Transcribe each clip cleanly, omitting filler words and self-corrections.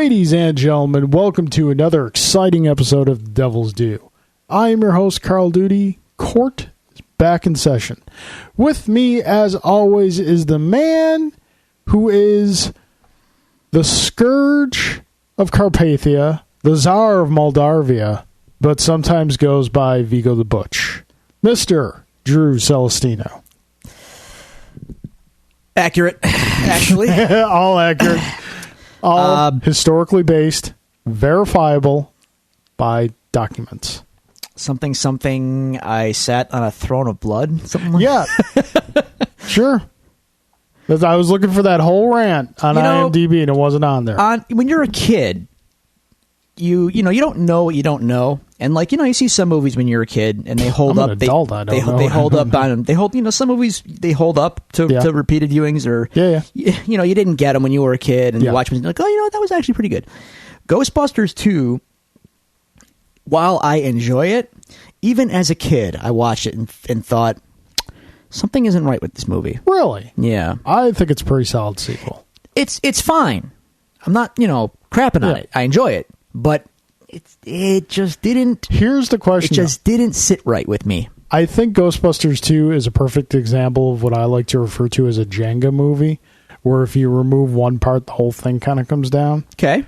Ladies and gentlemen, welcome to another exciting episode of The Devil's Due. I am your host, Carl Duty. Court is back in session. With me, as always, is the man who is the scourge of Carpathia, the Tsar of Moldavia, but sometimes goes by Vigo the Butch, Mr. Drew Celestino. Accurate, actually. All accurate. All historically based, verifiable by documents. Something, I sat on a throne of blood? Something like Yeah. Sure. I was looking for that whole rant on IMDb and it wasn't on there. When you're a kid, you don't know what you don't know. And you see some movies when you're a kid and they hold I'm up. An adult, I don't know. They hold up on. They hold. Some movies they hold up to repeated viewings or. Yeah. You didn't get them when you were a kid and you watch them and you're like, that was actually pretty good. Ghostbusters 2. While I enjoy it, even as a kid, I watched it and thought something isn't right with this movie. Really? Yeah. I think it's a pretty solid sequel. It's fine. I'm not crapping on it. I enjoy it, but. It just didn't. Here's the question. It just didn't sit right with me. I think Ghostbusters 2 is a perfect example of what I like to refer to as a Jenga movie, where if you remove one part, the whole thing kind of comes down. Okay.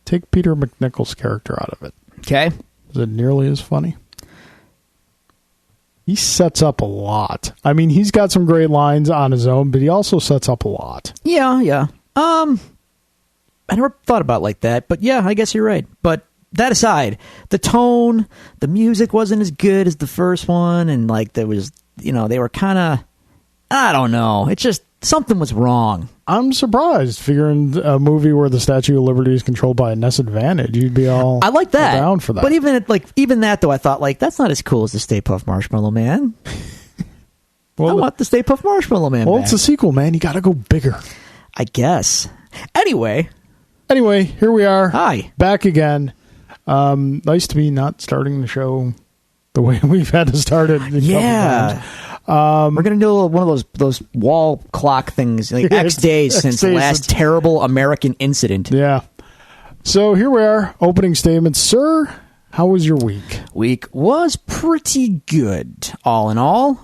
Take Peter McNichol's character out of it. Okay. Is it nearly as funny? He sets up a lot. I mean, he's got some great lines on his own, but he also sets up a lot. Yeah. I never thought about it like that, but yeah, I guess you're right. But that aside, the tone, the music wasn't as good as the first one, and there was, they were kind of, I don't know. It's just something was wrong. I'm surprised, figuring a movie where the Statue of Liberty is controlled by a Ness Advantage, you'd be all I like that. down for that. But even that though, I thought that's not as cool as the Stay Puft Marshmallow Man. I want the Stay Puft Marshmallow Man. Well, back. it's a sequel, man. You got to go bigger. I guess. Anyway, here we are. Hi. Back again. Nice to be not starting the show the way we've had to start it. Yeah. We're going to do one of those wall clock things, X days since the last terrible American incident. Yeah. So here we are, opening statements. Sir, how was your week? Week was pretty good, all in all.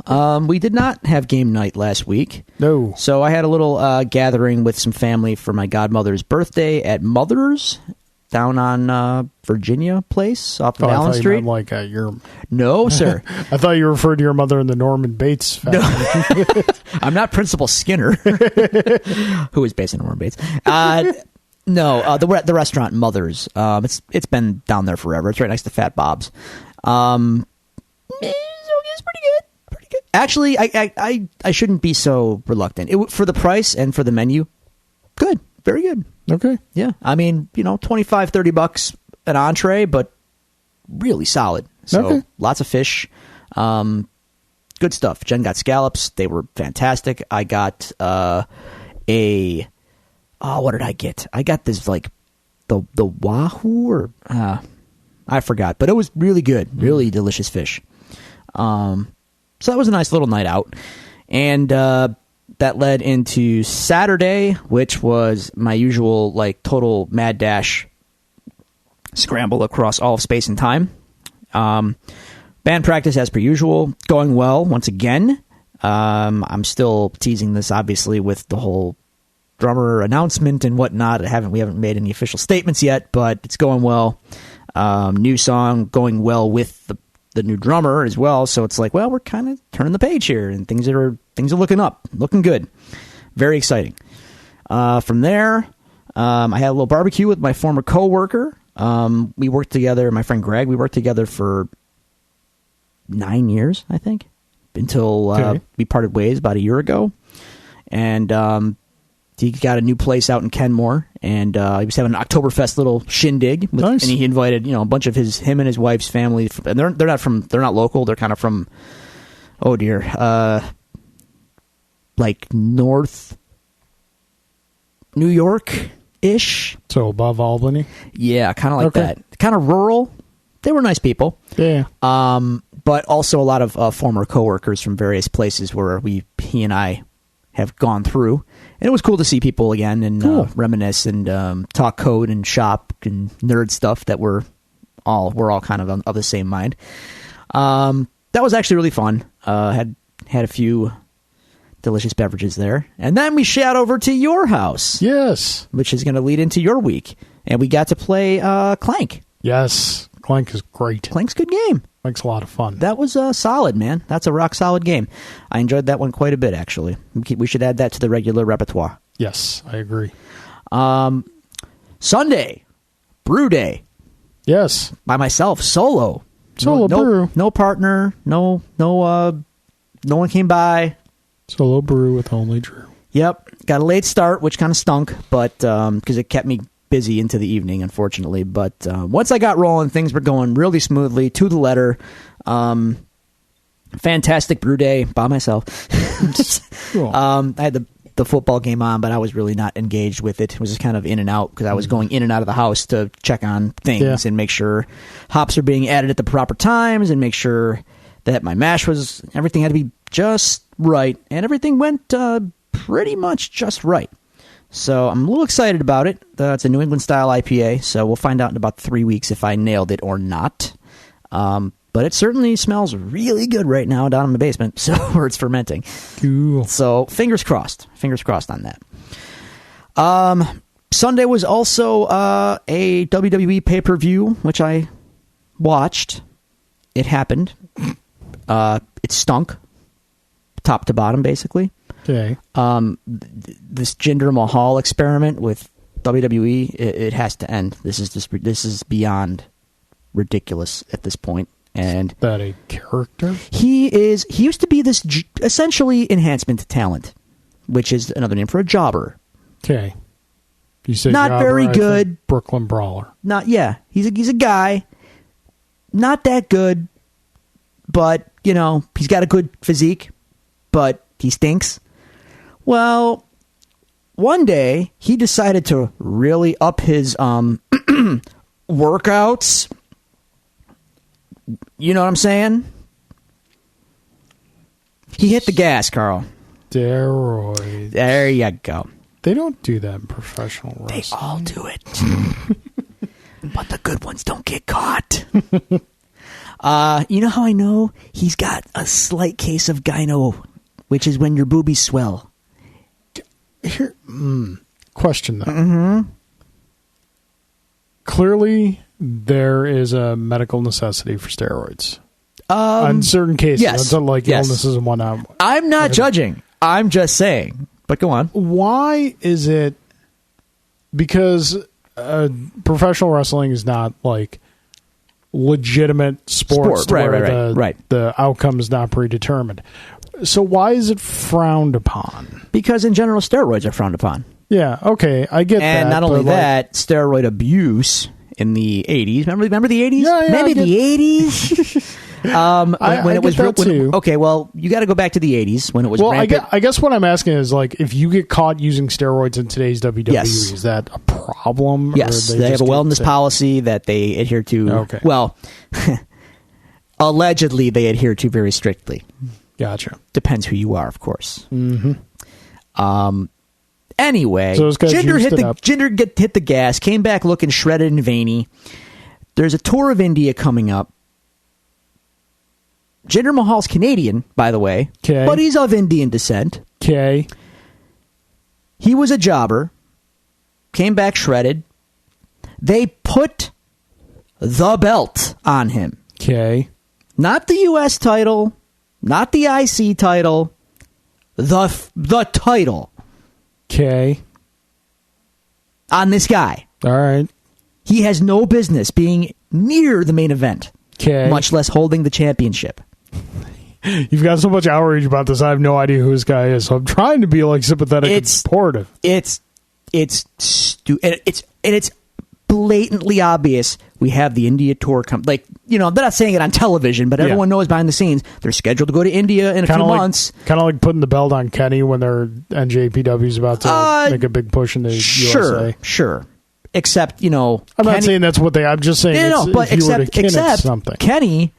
We did not have game night last week. No. So I had a little gathering with some family for my godmother's birthday at Mother's down on Virginia Place off of Allen Street. Your... No, sir. I thought you referred to your mother in the Norman Bates family. No. I'm not Principal Skinner, who is based on Norman Bates. No, the restaurant Mother's. It's been down there forever. It's right next to Fat Bob's. It's pretty good. Actually, I shouldn't be so reluctant. For the price and for the menu, good. Very good. Okay. Yeah. I mean, $25-$30 an entree, but really solid. So lots of fish. Good stuff. Jen got scallops. They were fantastic. I got what did I get? I got this the wahoo or I forgot, but it was really good. Really delicious fish. So that was a nice little night out. And that led into Saturday, which was my usual total mad dash scramble across all of space and time. Band practice as per usual, going well once again. I'm still teasing this obviously with the whole drummer announcement and whatnot. We haven't made any official statements yet, but it's going well. New song going well with the new drummer as well. So it's we're kind of turning the page here, and things are looking up, looking good. Very exciting. From there, I had a little barbecue with my former coworker. We worked together, my friend Greg. We worked together for 9 years, I think, until we parted ways about a year ago. And he got a new place out in Kenmore, and he was having an Oktoberfest little shindig. Nice. And he invited a bunch of him and his wife's family. And they're not local. They're kind of from, oh dear, North New York-ish. So above Albany? Yeah, kind of like that. Kind of rural. They were nice people. Yeah. But also a lot of former coworkers from various places where he and I have gone through. And it was cool to see people again and reminisce and talk code and shop and nerd stuff that we're all kind of of the same mind. That was actually really fun. Had a few delicious beverages there. And then we shot over to your house. Yes. Which is going to lead into your week. And we got to play Clank. Yes. Clank is great. Clank's a good game. Clank's a lot of fun. That was solid, man. That's a rock solid game. I enjoyed that one quite a bit, actually. We should add that to the regular repertoire. Yes, I agree. Sunday, brew day. Yes. By myself, solo. Solo brew. No partner. No one came by. Solo brew with only Drew. Yep. Got a late start, which kind of stunk, but because it kept me busy into the evening, unfortunately. But once I got rolling, things were going really smoothly, to the letter. Fantastic brew day by myself. Cool. I had the football game on, but I was really not engaged with it. It was just kind of in and out because I was going in and out of the house to check on things and make sure hops are being added at the proper times and make sure that my mash everything had to be just right, and everything went pretty much just right. So I'm a little excited about it. It's a New England style IPA, so we'll find out in about 3 weeks if I nailed it or not. But it certainly smells really good right now down in the basement, so where it's fermenting. Cool. So fingers crossed. Fingers crossed on that. Sunday was also a WWE pay-per-view, which I watched. It happened. It stunk, top to bottom, basically. Okay. This Jinder Mahal experiment with WWE, it has to end. This is beyond ridiculous at this point. And is that a character? He used to be this essentially enhancement talent, which is another name for a jobber. Okay. You say not jobber, very good. Brooklyn Brawler. He's a guy. Not that good, but he's got a good physique, but he stinks. Well, one day he decided to really up his workouts. You know what I'm saying? He hit the gas, Carl. Steroids. There you go. They don't do that in professional wrestling. They all do it. But the good ones don't get caught. You know how I know? He's got a slight case of gyno, which is when your boobies swell. Here, question though. Mm-hmm. Clearly, there is a medical necessity for steroids. On certain cases, yes. Illnesses and whatnot. I'm not judging. I'm just saying. But go on. Why is it? Because professional wrestling is not like legitimate sports where the outcome is not predetermined. So why is it frowned upon? Because in general, steroids are frowned upon. Yeah, okay, I get that. And not only that, steroid abuse in the 80s. Remember the 80s? Yeah, maybe the 80s? when it was real. Okay, well, you got to go back to the 80s when it was rampant. I guess what I'm asking is, like, if you get caught using steroids in today's WWE, is that a problem? Yes, they have a wellness policy that they adhere to. Okay. Well, allegedly they adhere to very strictly. Gotcha. Depends who you are, of course. Mm-hmm. Anyway, so Jinder hit the gas, came back looking shredded and veiny. There's a tour of India coming up. Jinder Mahal's Canadian, by the way, but he's of Indian descent. Okay. He was a jobber, came back shredded. They put the belt on him. Okay. Not the U.S. title, not the IC title, the title. Okay. On this guy. All right. He has no business being near the main event. Okay. Much less holding the championship. You've got so much outrage about this. I have no idea who this guy is. So I'm trying to be like sympathetic and supportive. It's blatantly obvious. We have the India tour come. Like, they're not saying it on television, but everyone knows behind the scenes they're scheduled to go to India in a few months. Kind of like putting the belt on Kenny when their NJPW's about to make a big push in the USA. Sure. Except, I'm not saying that's what I'm just saying except something. Kenny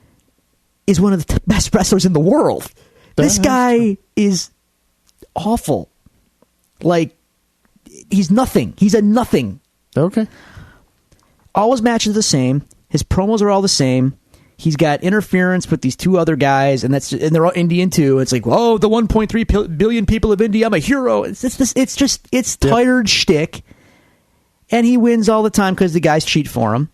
is one of the best wrestlers in the world. This guy is awful. Like, he's nothing. He's a nothing. Okay. All his matches are the same. His promos are all the same. He's got interference with these two other guys, and they're all Indian too. It's like, whoa, the 1.3 billion people of India, I'm a hero. It's tired shtick, and he wins all the time because the guys cheat for him.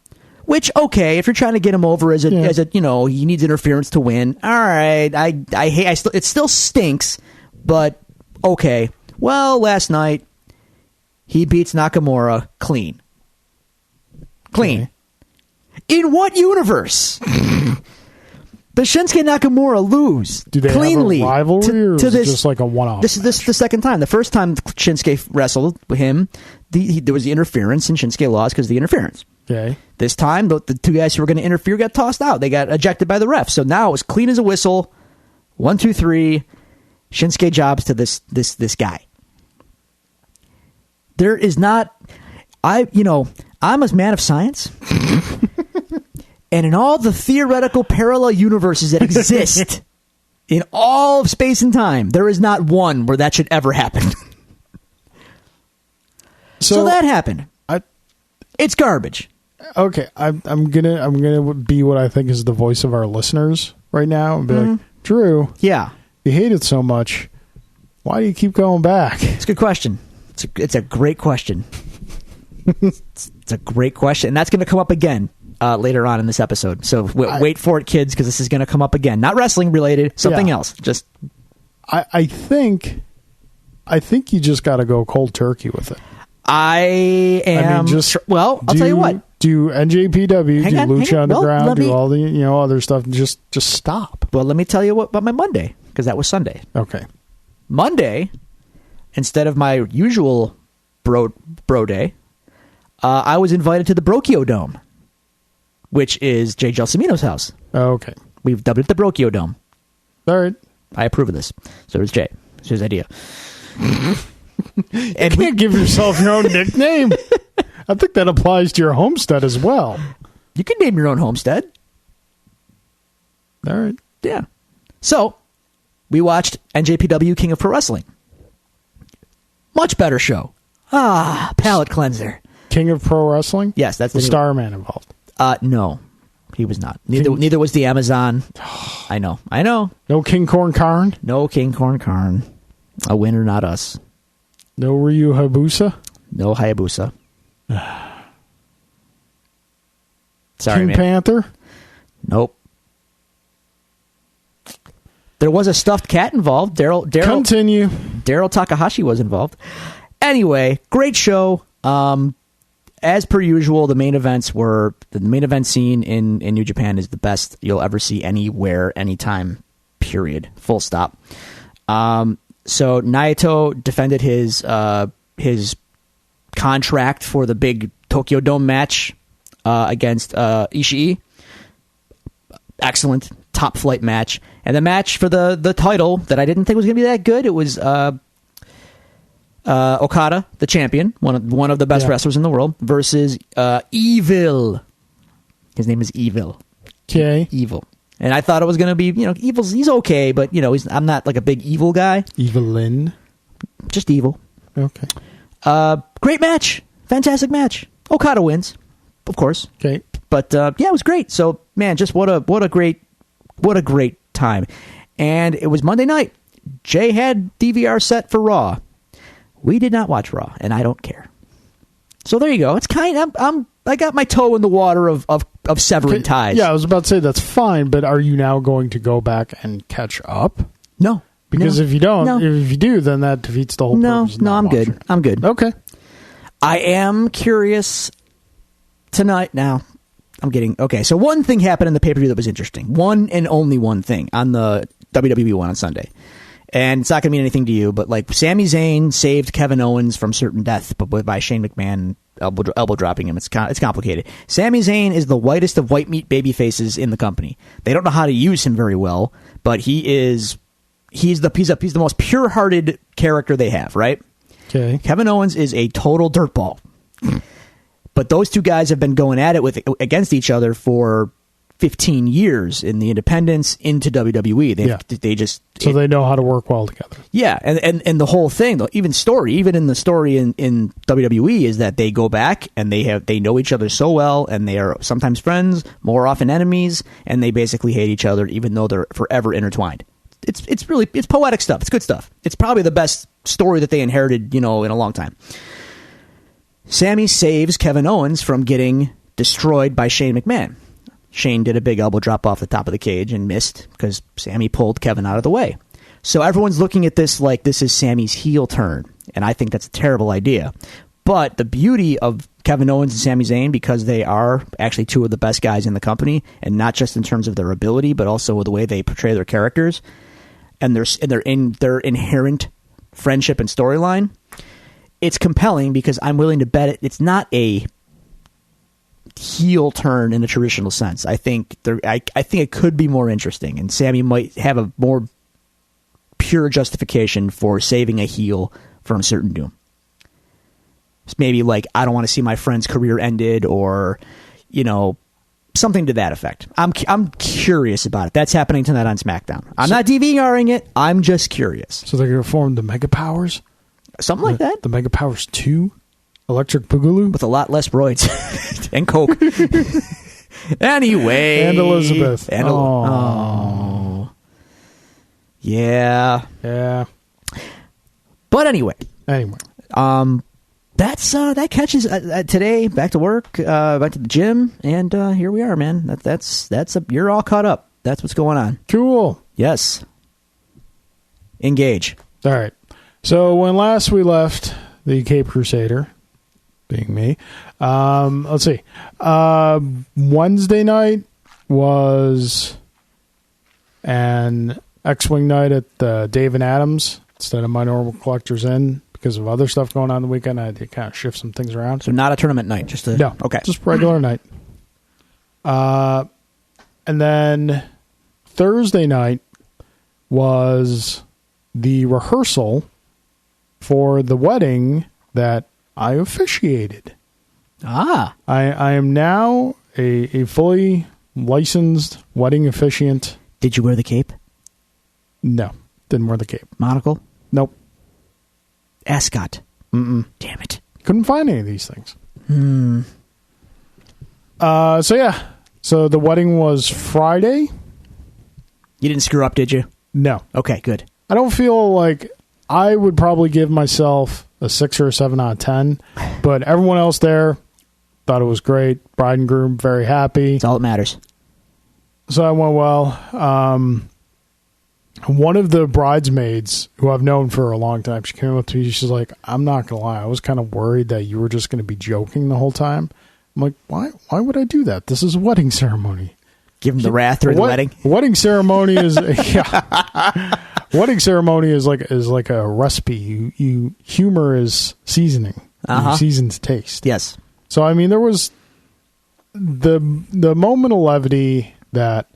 Which, okay, if you're trying to get him over as a he needs interference to win. All right, it still stinks, but okay. Well, last night he beats Nakamura clean. Okay. In what universe? Does Shinsuke Nakamura lose Do they cleanly have a rivalry, or to is this? it just like a one-off? This is the second time. The first time Shinsuke wrestled with him, there was the interference, and Shinsuke lost because of the interference. Okay. This time, the two guys who were going to interfere got tossed out. They got ejected by the ref. So now it's clean as a whistle. 1, 2, 3. Shinsuke jobs to this guy. There is not. I'm a man of science. And in all the theoretical parallel universes that exist in all of space and time, there is not one where that should ever happen. So that happened. It's garbage. Okay, I'm gonna be what I think is the voice of our listeners right now and be like, Drew, yeah, you hate it so much. Why do you keep going back? It's a good question. It's a great question. It's a great question, and that's going to come up again later on in this episode. So wait for it, kids, because this is going to come up again. Not wrestling related, something else. Just I think you just got to go cold turkey with it. I am. I'll tell you what. Do NJPW, hang do on. Lucha Underground, do all the other stuff. Just stop. Well, let me tell you about my Monday, because that was Sunday. Okay. Monday, instead of my usual bro day, I was invited to the Brokio Dome, which is Jay Gelsomino's house. Okay. We've dubbed it the Brokio Dome. All right. I approve of this. So does Jay. It's his idea. And you can't give yourself your own nickname. I think that applies to your homestead as well. You can name your own homestead. All right. Yeah. So, we watched NJPW King of Pro Wrestling. Much better show. Palate cleanser. King of Pro Wrestling? Yes, that's the Starman involved. No, he was not. Neither was the Amazon. I know. No King Corn Karn? No King Corn Karn. A winner, not us. No Ryu Hayabusa? No Hayabusa. Sorry, King man. Panther? Nope. There was a stuffed cat involved. Continue. Daryl Takahashi was involved. Anyway, great show. As per usual, the main event scene in New Japan is the best you'll ever see anywhere, anytime, period. Full stop. So Naito defended his contract for the big Tokyo Dome match against Ishii. Excellent, top flight match. And the match for the title that I didn't think was going to be that good, it was Okada, the champion, one of the best wrestlers in the world, versus Evil. His name is Evil. Okay. Evil. And I thought it was going to be, he's okay, but, I'm not like a big evil guy. Evelyn. Just evil. Okay. Great match. Fantastic match. Okada wins, of course. Okay. But, it was great. So, man, just what a great time. And it was Monday night. Jay had DVR set for Raw. We did not watch Raw, and I don't care. So there you go. It's I got my toe in the water of severing ties. Yeah, I was about to say that's fine, but are you now going to go back and catch up? No. Because if you don't, if you do, then that defeats the whole purpose. No, I'm good. I'm good. Okay. I am curious tonight. Now, I'm getting... Okay, so one thing happened in the pay-per-view that was interesting. One and only one thing on the WWE one on Sunday. And it's not going to mean anything to you, but like Sami Zayn saved Kevin Owens from certain death by Shane McMahon elbow dropping him. It's complicated. Sami Zayn is the whitest of white meat baby faces in the company. They don't know how to use him very well, but he's the most pure-hearted character they have, right? Okay. Kevin Owens is a total dirtball. But those two guys have been going at it against each other for 15 years in the independents into WWE. They just so they know how to work well together. Yeah, and the whole thing, even in the story in WWE, is that they go back and they know each other so well, and they are sometimes friends, more often enemies, and they basically hate each other even though they're forever intertwined. It's poetic stuff. It's good stuff. It's probably the best story that they inherited, in a long time. Sami saves Kevin Owens from getting destroyed by Shane McMahon. Shane did a big elbow drop off the top of the cage and missed because Sami pulled Kevin out of the way. So everyone's looking at this like this is Sami's heel turn, and I think that's a terrible idea. But the beauty of Kevin Owens and Sami Zayn, because they are actually two of the best guys in the company, and not just in terms of their ability, but also with the way they portray their characters and their inherent friendship and storyline, it's compelling because I'm willing to bet it's not a heel turn in a traditional sense. I think it could be more interesting, and Sami might have a more pure justification for saving a heel from certain doom. It's maybe like, I don't want to see my friend's career ended, or something to that effect. I'm curious about it. That's happening tonight on SmackDown. I'm not DVRing it. I'm just curious. So they're going to form the Mega Powers, something like that. The Mega Powers 2. Electric Boogaloo? With a lot less roids. And Coke. Anyway. And Elizabeth. Oh. Yeah. Yeah. But anyway. That's that catches today. Back to work, back to the gym, and here we are, man. You're all caught up. That's what's going on. Cool. Yes. Engage. All right. So when last we left the Cape Crusader, being me, let's see. Wednesday night was an X-Wing night at the Dave and Adams instead of my normal Collector's Inn. Because of other stuff going on the weekend, I had to kind of shift some things around. So not a tournament night, just regular night. And then Thursday night was the rehearsal for the wedding that I officiated. I am now a fully licensed wedding officiant. Did you wear the cape? No, didn't wear the cape. Monocle? Nope. Ascot. Mm-mm. Damn it. Couldn't find any of these things. So the wedding was Friday. You didn't screw up, did you? No. Okay, good. I don't feel like I would probably give myself a 6 or a 7 out of 10, but everyone else there thought it was great. Bride and groom, very happy. That's all that matters. So I went well. One of the bridesmaids, who I've known for a long time, she came up to me. She's like, I'm not going to lie. I was kind of worried that you were just going to be joking the whole time. I'm like, why would I do that? This is a wedding ceremony. Give them the wrath during the wedding. Wedding ceremony is wedding ceremony is like a recipe. You humor is seasoning. You seasons taste. Yes. So I mean, there was the moment of levity that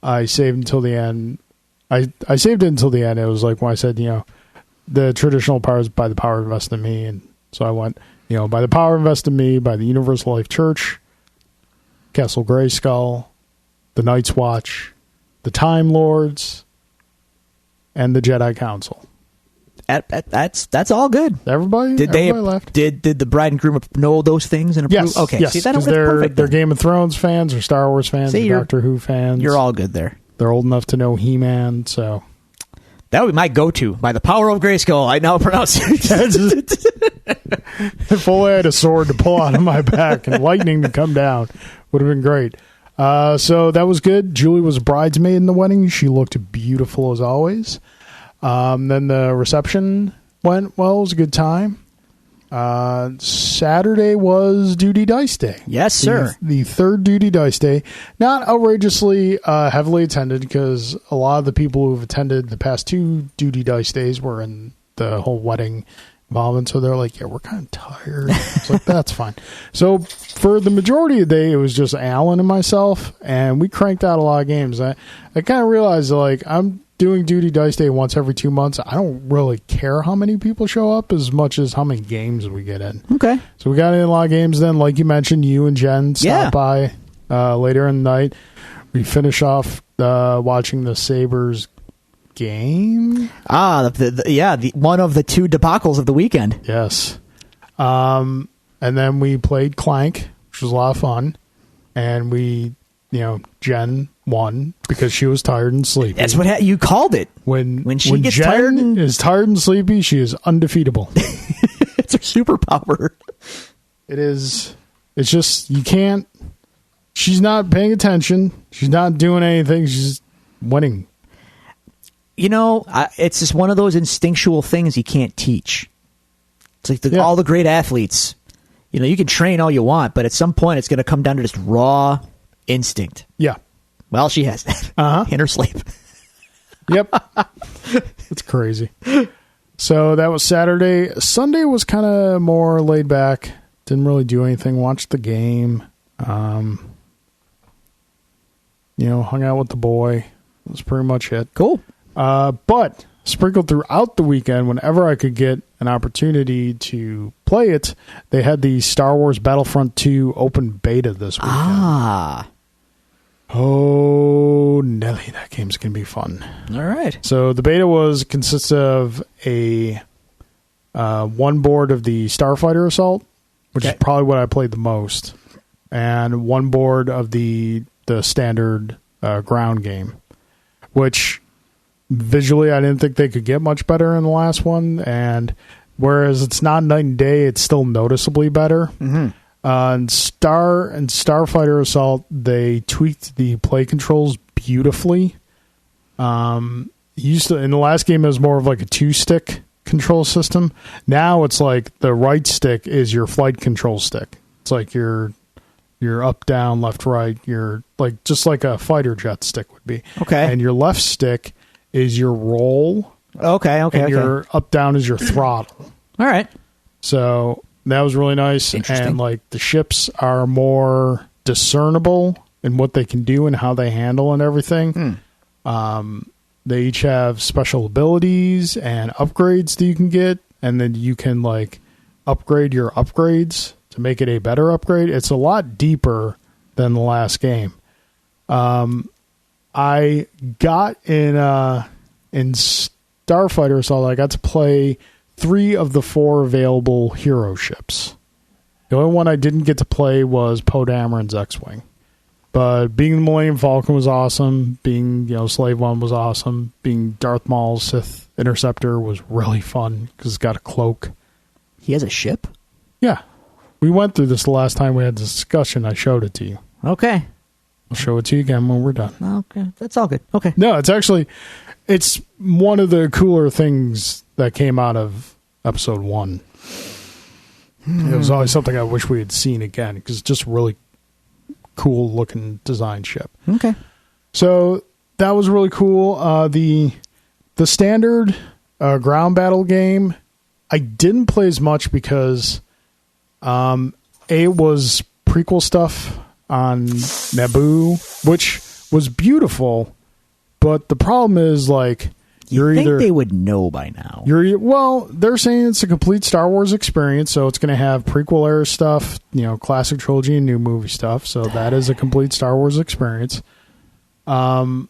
I saved until the end. I saved it until the end. It was like when I said, the traditional power is by the power invested in me. And so I went, by the power invested in me, by the Universal Life Church, Castle Grayskull, the Night's Watch, the Time Lords, and the Jedi Council. That's all good. Everybody left. Did the bride and groom know those things and approve? Yes. Okay. Yes. See, they're Game of Thrones fans or Star Wars fans or Doctor Who fans. You're all good there. They're old enough to know He-Man, so... That would be my go-to. By the power of Grayskull, I now pronounce it. If only I had a sword to pull out of my back and lightning to come down. Would have been great. So that was good. Julie was a bridesmaid in the wedding. She looked beautiful as always. Then the reception went well. It was a good time. Saturday was Duty Dice Day. Yes, sir. The third Duty Dice Day. Not outrageously heavily attended, because a lot of the people who have attended the past 2 Duty Dice Days were in the whole wedding involvement. So they're like, yeah, we're kind of tired. It's like, that's fine. So for the majority of the day, it was just Alan and myself, and we cranked out a lot of games. I kind of realized, like, I'm doing Duty Dice Day once every 2 months. I don't really care how many people show up as much as how many games we get in. Okay. So we got in a lot of games then. Like you mentioned, you and Jen stopped by. later in the night. We finish off watching the Sabres game. The one of the two debacles of the weekend. Yes. And then we played Clank, which was a lot of fun. And Jen won because she was tired and sleepy. That's what you called it. When she gets Jen is tired and sleepy, she is undefeatable. It's her superpower. It is. It's just, you can't. She's not paying attention. She's not doing anything. She's winning. It's just one of those instinctual things you can't teach. It's like all the great athletes. You can train all you want, but at some point it's going to come down to just raw instinct. Yeah. Well, she has that in her sleep. Yep. It's crazy. So that was Saturday. Sunday was kind of more laid back. Didn't really do anything. Watched the game. Hung out with the boy. That was pretty much it. Cool. But sprinkled throughout the weekend, whenever I could get an opportunity to play it, they had the Star Wars Battlefront 2 open beta this weekend. Oh, Nelly, that game's going to be fun. All right. So the beta consists of a one board of the Starfighter Assault, which is probably what I played the most, and one board of the standard ground game, which visually I didn't think they could get much better in the last one, and whereas it's not night and day, it's still noticeably better. Mm-hmm. In Starfighter Assault, they tweaked the play controls beautifully. In the last game, it was more of like a 2-stick control system. Now it's like the right stick is your flight control stick. It's like your up, down, left, right. You're like just like a fighter jet stick would be. Okay. And your left stick is your roll. Okay. And your up, down is your throttle. All right. So that was really nice. And like the ships are more discernible in what they can do and how they handle and everything. They each have special abilities and upgrades that you can get, and then you can like upgrade your upgrades to make it a better upgrade. It's a lot deeper than the last game. I got in Starfighter Assault, I got to play 3 of the 4 available hero ships. The only one I didn't get to play was Poe Dameron's X-Wing. But being the Millennium Falcon was awesome. Being, Slave One was awesome. Being Darth Maul's Sith Interceptor was really fun because it's got a cloak. He has a ship? Yeah. We went through this the last time we had this discussion. I showed it to you. Okay. I'll show it to you again when we're done. Okay. That's all good. Okay. No, it's one of the cooler things that came out of episode 1. It was always something I wish we had seen again because it's just really cool looking design ship. Okay. So that was really cool. The standard ground battle game, I didn't play as much because it was prequel stuff on Naboo, which was beautiful, but the problem is like you think they would know by now. They're saying it's a complete Star Wars experience, so it's going to have prequel era stuff, classic trilogy and new movie stuff. So that is a complete Star Wars experience. The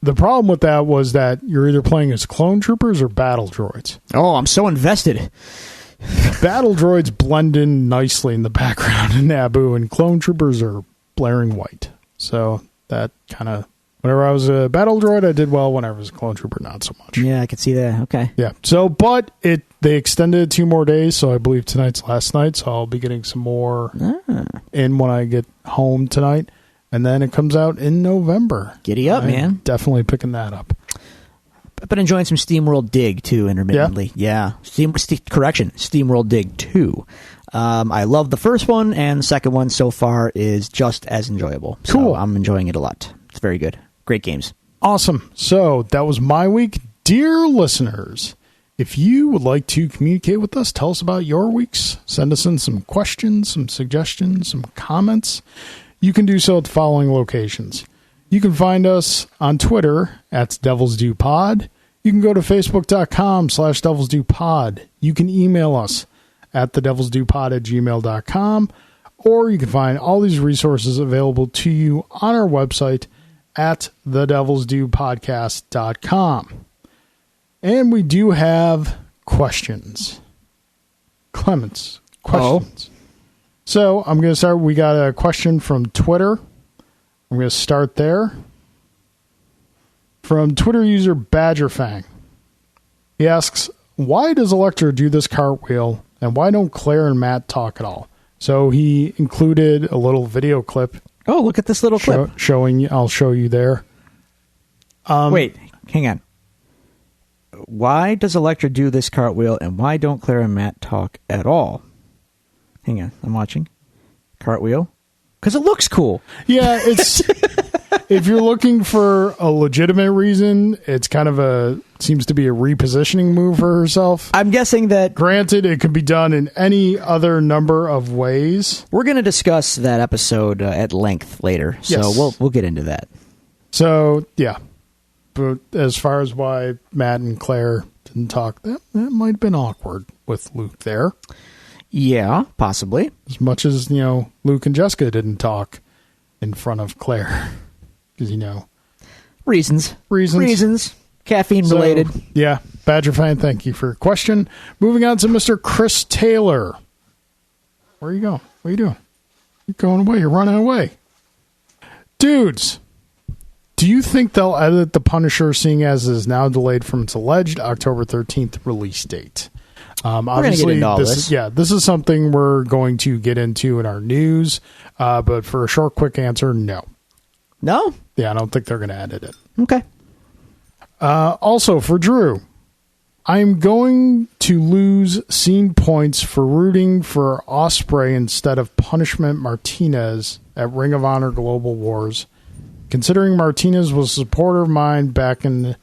problem with that was that you're either playing as clone troopers or battle droids. Oh, I'm so invested. Battle droids blend in nicely in the background in Naboo, and clone troopers are blaring white. So that kind of... Whenever I was a battle droid, I did well. Whenever I was a clone trooper, not so much. Yeah, I could see that. Okay. Yeah. So, but they extended it 2 more days, so I believe tonight's last night, so I'll be getting some more in when I get home tonight. And then it comes out in November. Giddy up, man. Definitely picking that up. I've been enjoying some SteamWorld Dig, too, intermittently. Yeah. SteamWorld Dig 2. I love the first one, and the second one so far is just as enjoyable. Cool. So I'm enjoying it a lot. It's very good. Great games. Awesome. So that was my week. Dear listeners, if you would like to communicate with us, tell us about your weeks, send us in some questions, some suggestions, some comments, you can do so at the following locations. You can find us on Twitter at Devils Do Pod. You can go to Facebook.com/Devils Do Pod. You can email us at thedevilsdopod@gmail.com. or you can find all these resources available to you on our website at thedevilsdupodcast.com. And we do have questions. Clements, questions. So I'm going to start. We got a question from Twitter. I'm going to start there. From Twitter user Badgerfang. He asks, why does Elektra do this cartwheel, and why don't Claire and Matt talk at all? So he included a little video clip. Oh, look at this little clip. Showing, I'll show you there. Wait, hang on. Why does Elektra do this cartwheel, and why don't Claire and Matt talk at all? Hang on, I'm watching. Cartwheel. Because it looks cool. Yeah, it's... If you're looking for a legitimate reason, it's kind of seems to be a repositioning move for herself. I'm guessing that... Granted, it could be done in any other number of ways. We're going to discuss that episode at length later, so yes. we'll get into that. So, yeah. But as far as why Matt and Claire didn't talk, that might have been awkward with Luke there. Yeah, possibly. As much as, Luke and Jessica didn't talk in front of Claire. Because, Reasons. Caffeine related. So, yeah. Badger fan, thank you for your question. Moving on to Mr. Chris Taylor. Where are you going? What are you doing? You're going away. You're running away. Dudes, do you think they'll edit The Punisher, seeing as it is now delayed from its alleged October 13th release date? Obviously, this is something we're going to get into in our news. But for a short, quick answer, no. No? Yeah, I don't think they're going to edit it. Okay. Also, for Drew, I'm going to lose scene points for rooting for Ospreay instead of Punishment Martinez at Ring of Honor Global Wars, considering Martinez was a supporter of mine back in...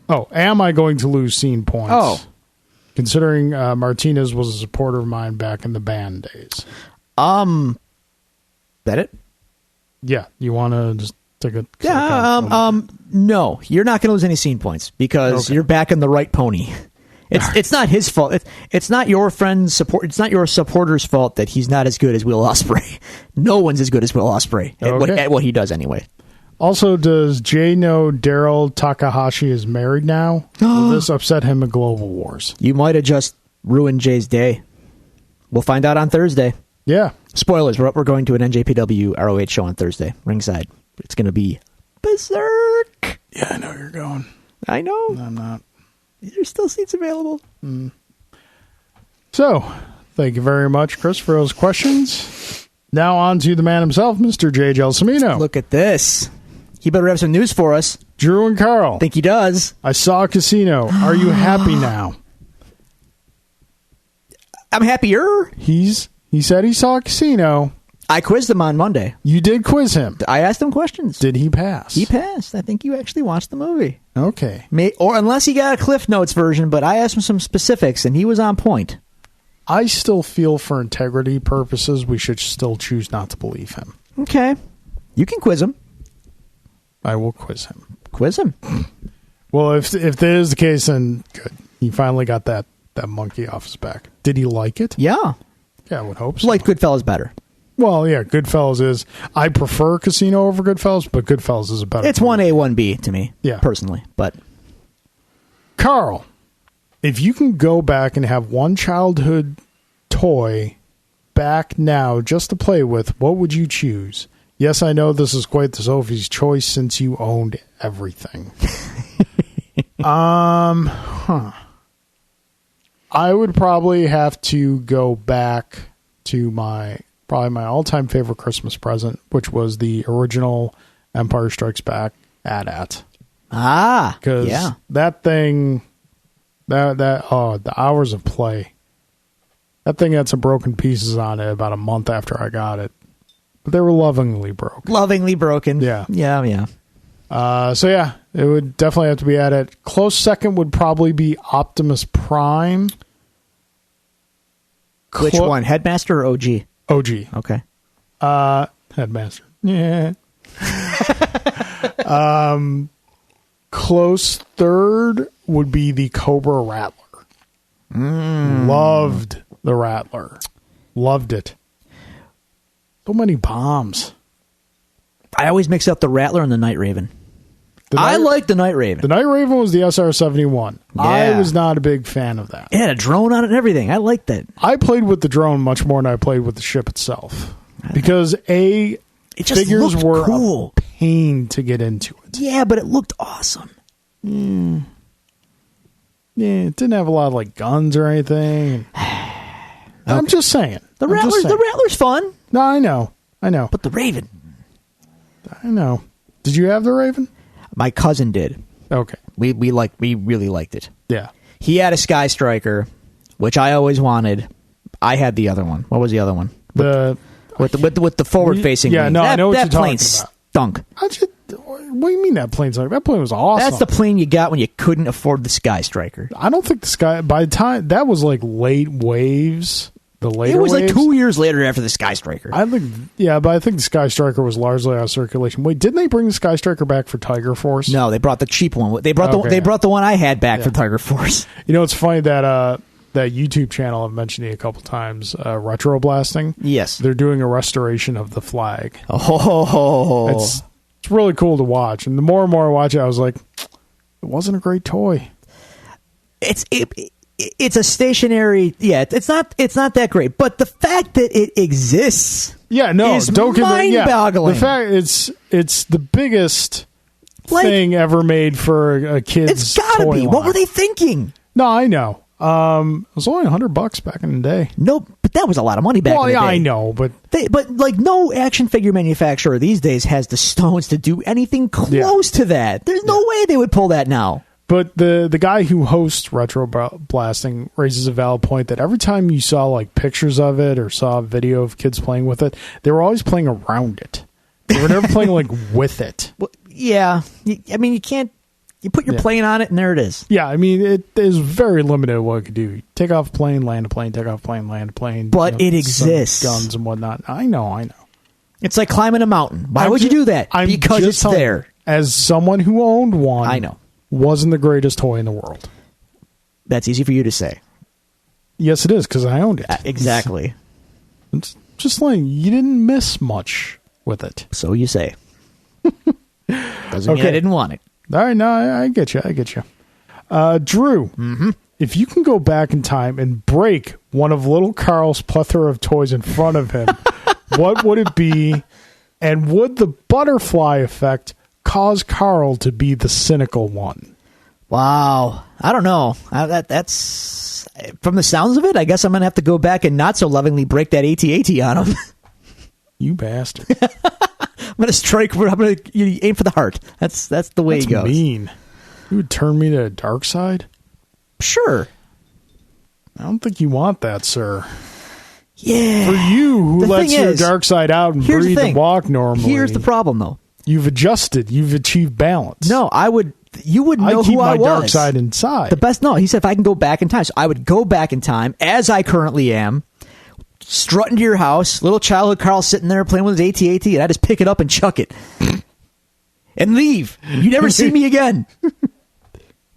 am I going to lose scene points? Oh. Considering Martinez was a supporter of mine back in the band days. That it? Yeah, you want to just take a... No, you're not going to lose any scene points because you're back in the right pony. It's not his fault. It's not your friend's support. It's not your supporter's fault that he's not as good as Will Ospreay. No one's as good as Will Ospreay at what he does anyway. Also, does Jay know Daryl Takahashi is married now? Will this upset him at Global Wars? You might have just ruined Jay's day. We'll find out on Thursday. Yeah. Spoilers, we're going to an NJPW ROH show on Thursday, ringside. It's going to be berserk. Yeah, I know you're going. I know. No, I'm not. There's still seats available. So, thank you very much, Chris, for those questions. Now on to the man himself, Mr. J. Gelsomino. Look at this. He better have some news for us. Drew and Carl. Think he does. I saw a casino. Are you happy now? I'm happier. He said he saw a casino. I quizzed him on Monday. You did quiz him. I asked him questions. Did he pass? He passed. I think you actually watched the movie. Okay. Or unless he got a Cliff Notes version, but I asked him some specifics, and he was on point. I still feel for integrity purposes, we should still choose not to believe him. Okay. You can quiz him. I will quiz him. Quiz him. Well, if that is the case, then good. He finally got that monkey off his back. Did he like it? Yeah. Yeah, I would hope so. Liked Goodfellas better. Well, yeah, Goodfellas is... I prefer Casino over Goodfellas, but Goodfellas is a better... It's 1A, 1B to me, personally. But Carl, if you can go back and have one childhood toy back now just to play with, what would you choose? Yes, I know this is quite the Sophie's choice since you owned everything. I would probably have to go back to probably my all-time favorite Christmas present, which was the original Empire Strikes Back AT-AT. Because that thing, the hours of play. That thing had some broken pieces on it about a month after I got it. But they were lovingly broken. Lovingly broken. Yeah. Yeah. So yeah, it would definitely have to be AT-AT. Close second would probably be Optimus Prime. Which one? Headmaster or OG? OG. Okay. Headmaster. Yeah. Close third would be the Cobra Rattler. Loved the Rattler. Loved it. So many bombs. I always mix up the Rattler and the Night Raven. I like the Night Raven. The Night Raven was the SR-71. Yeah. I was not a big fan of that. It had a drone on it and everything. I liked that. I played with the drone much more than I played with the ship itself. Because it just figures looked were cool. a pain to get into it. Yeah, but it looked awesome. Yeah, it didn't have a lot of like guns or anything. I'm just saying. The Rattler's fun. No, I know. But the Raven. I know. Did you have the Raven? My cousin did. Okay. We really liked it. Yeah. He had a Sky Striker, which I always wanted. I had the other one. What was the other one? With the forward facing. Yeah, wings. no, I know what you're that plane talking about. stunk. What do you mean that plane's like? That plane was awesome. That's the plane you got when you couldn't afford the Sky Striker. I don't think the Sky. By the time that was like late waves. The later it was waves, like 2 years later after the Sky Striker. I think, yeah, but I think the Sky Striker was largely out of circulation. Wait, didn't they bring the Sky Striker back for Tiger Force? No, they brought the cheap one. They brought the one I had back for Tiger Force. You know, it's funny that that YouTube channel I've mentioned it a couple times, Retro Blasting. Yes, they're doing a restoration of the flag. Oh, it's really cool to watch. And the more and more I watch it, I was like, it wasn't a great toy. It's a stationary. Yeah, it's not that great. But the fact that it exists, is mind-boggling. The fact it's the biggest thing ever made for a kid's. It's gotta toy be. line. What were they thinking? No, I know. It was only $100 back in the day. No, but that was a lot of money back in the day. I know, but no action figure manufacturer these days has the stones to do anything close to that. There's no way they would pull that now. But the guy who hosts Retro Blasting raises a valid point that every time you saw like pictures of it or saw a video of kids playing with it, they were always playing around it. They were never playing like with it. Well, yeah, I mean you can't. You put your plane on it and there it is. Yeah, I mean it is very limited what it could do. Take off a plane, land a plane, take off a plane, land a plane. But it exists. Guns and whatnot. I know. It's like climbing a mountain. Why would you do that? Because it's there. As someone who owned one, I know. Wasn't the greatest toy in the world. That's easy for you to say. Yes, it is, because I owned it. Exactly. It's just like, you didn't miss much with it. So you say. Doesn't mean I didn't want it. All right, no, I get you. Drew, if you can go back in time and break one of little Carl's plethora of toys in front of him, what would it be? And would the butterfly effect cause Carl to be the cynical one? Wow. I don't know. That's from the sounds of it, I guess I'm going to have to go back and not so lovingly break that AT-AT on him. You bastard. I'm going to strike. I'm going to aim for the heart. That's the way it goes. Mean. You would turn me to a dark side? Sure. I don't think you want that, sir. Yeah. For you, who lets your dark side out and breathe and walk normally. Here's the problem, though. You've adjusted. You've achieved balance. No, you would know who I was. I keep my dark side inside. He said if I can go back in time. So I would go back in time, as I currently am, strut into your house, little childhood Carl sitting there playing with his AT-AT, and I just pick it up and chuck it. And leave. You never see me again.